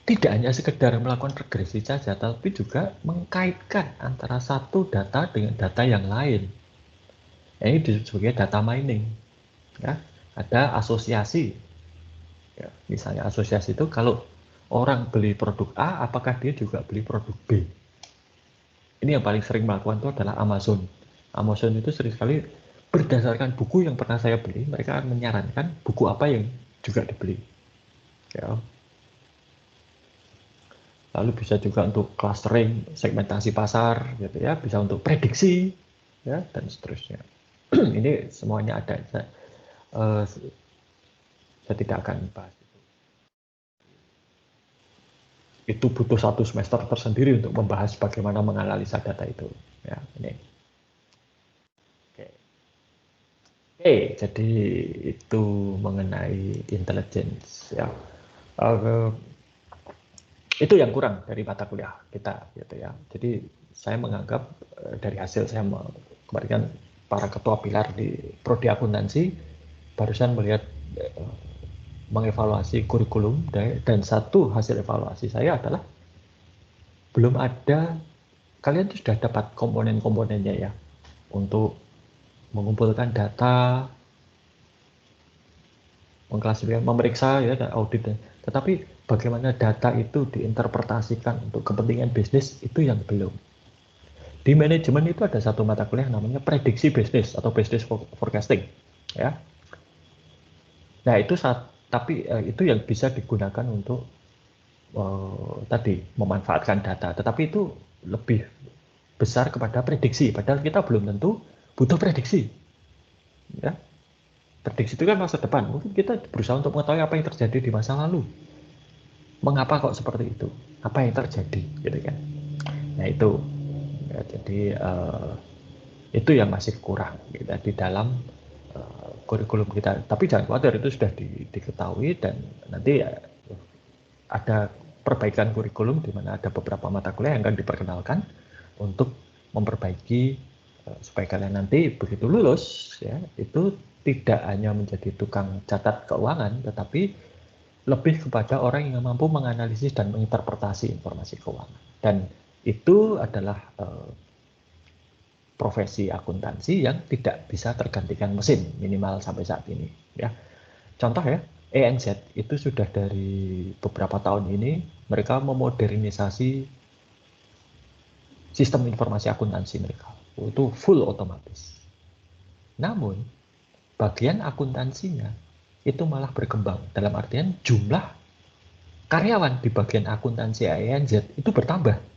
tidak hanya sekedar melakukan regresi saja, tapi juga mengkaitkan antara satu data dengan data yang lain. Ini disebut sebagai data mining. Ya, ada asosiasi. Ya, misalnya asosiasi itu kalau orang beli produk A, apakah dia juga beli produk B? Ini yang paling sering melakukan itu adalah Amazon. Amazon itu sering sekali berdasarkan buku yang pernah saya beli, mereka akan menyarankan buku apa yang juga dibeli. Ya. Lalu bisa juga untuk clustering, segmentasi pasar, gitu ya, bisa untuk prediksi, ya, dan seterusnya. Ini semuanya ada. Saya tidak akan bahas itu. Itu butuh 1 semester tersendiri untuk membahas bagaimana menganalisa data itu. Ya, ini. Oke, jadi itu mengenai intelligence. Ya. Itu yang kurang dari mata kuliah kita, gitu ya. Jadi saya menganggap dari hasil saya kemarin kan para ketua pilar di prodi akuntansi barusan melihat mengevaluasi kurikulum, dan satu hasil evaluasi saya adalah belum ada, kalian tuh sudah dapat komponen-komponennya ya untuk mengumpulkan data, mengklasifikasi, memeriksa ya, dan audit, tetapi bagaimana data itu diinterpretasikan untuk kepentingan bisnis itu yang belum. Di manajemen itu ada satu mata kuliah namanya prediksi bisnis atau business forecasting, ya. Nah itu tapi itu yang bisa digunakan untuk tadi memanfaatkan data, tetapi itu lebih besar kepada prediksi, padahal kita belum tentu butuh prediksi, ya. Prediksi itu kan masa depan, mungkin kita berusaha untuk mengetahui apa yang terjadi di masa lalu. Mengapa kok seperti itu? Apa yang terjadi, gitu kan? Nah itu, ya, jadi itu yang masih kurang gitu, di dalam kurikulum kita. Tapi jangan khawatir, itu sudah diketahui, dan nanti ada perbaikan kurikulum di mana ada beberapa mata kuliah yang akan diperkenalkan untuk memperbaiki supaya kalian nanti begitu lulus ya itu tidak hanya menjadi tukang catat keuangan, tetapi lebih kepada orang yang mampu menganalisis dan menginterpretasi informasi keuangan. Dan itu adalah profesi akuntansi yang tidak bisa tergantikan mesin, minimal sampai saat ini. Ya. Contoh ya, ENZ itu sudah dari beberapa tahun ini, mereka memodernisasi sistem informasi akuntansi mereka. Itu full otomatis. Namun, bagian akuntansinya itu malah berkembang. Dalam artian jumlah karyawan di bagian akuntansi ENZ itu bertambah.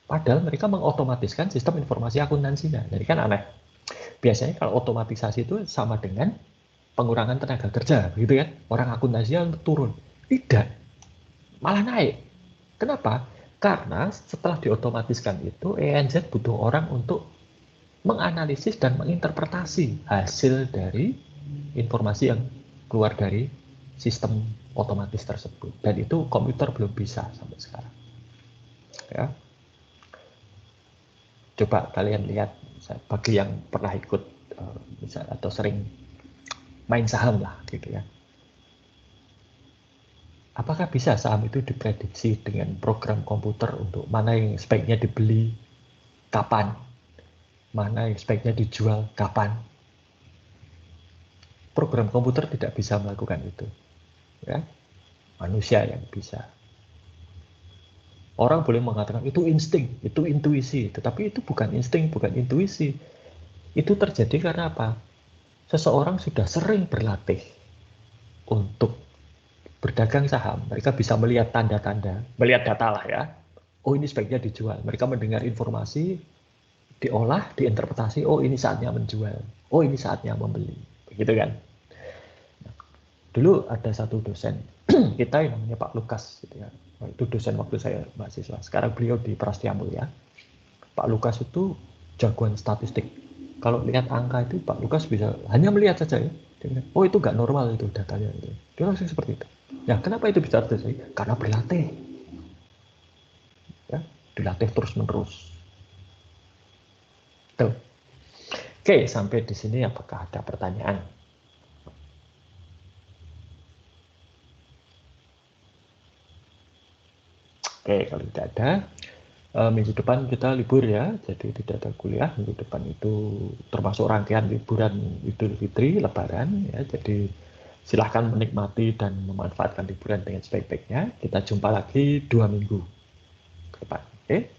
Padahal mereka mengotomatiskan sistem informasi akuntansinya. Jadi kan aneh. Biasanya kalau otomatisasi itu sama dengan pengurangan tenaga kerja, begitu kan? Orang akuntansinya turun. Tidak. Malah naik. Kenapa? Karena setelah diotomatiskan itu, ENZ butuh orang untuk menganalisis dan menginterpretasi hasil dari informasi yang keluar dari sistem otomatis tersebut. Dan itu komputer belum bisa sampai sekarang. Ya. Coba kalian lihat, bagi yang pernah ikut atau sering main saham lah gitu ya. Apakah bisa saham itu diprediksi dengan program komputer untuk mana yang sebaiknya dibeli, kapan, mana yang sebaiknya dijual, kapan? Program komputer tidak bisa melakukan itu, ya. Manusia yang bisa. Orang boleh mengatakan itu insting, itu intuisi, tetapi itu bukan insting, bukan intuisi. Itu terjadi karena apa? Seseorang sudah sering berlatih untuk berdagang saham, mereka bisa melihat tanda-tanda, melihat data lah ya. Oh ini sebaiknya dijual. Mereka mendengar informasi, diolah, diinterpretasi. Oh ini saatnya menjual. Oh ini saatnya membeli. Begitu kan? Dulu ada satu dosen kita yang namanya Pak Lukas, gitu ya. Itu dosen waktu saya mahasiswa. Sekarang beliau di Prasetya Mulia. Pak Lukas itu jagoan statistik. Kalau lihat angka itu Pak Lukas bisa hanya melihat saja ya. Oh itu nggak normal itu datanya itu. Dia langsung seperti itu. Ya kenapa itu bisa terjadi? Karena berlatih. Ya, dilatih terus-menerus. Tuh. Oke, sampai di sini apakah ada pertanyaan? Oke, kalau tidak ada, minggu depan kita libur ya, jadi tidak ada kuliah. Minggu depan itu termasuk rangkaian liburan Idul Fitri, Lebaran ya. Jadi silahkan menikmati dan memanfaatkan liburan dengan sebaik-baiknya. Kita jumpa lagi 2 minggu ke depan. Oke,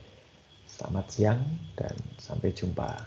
selamat siang dan sampai jumpa.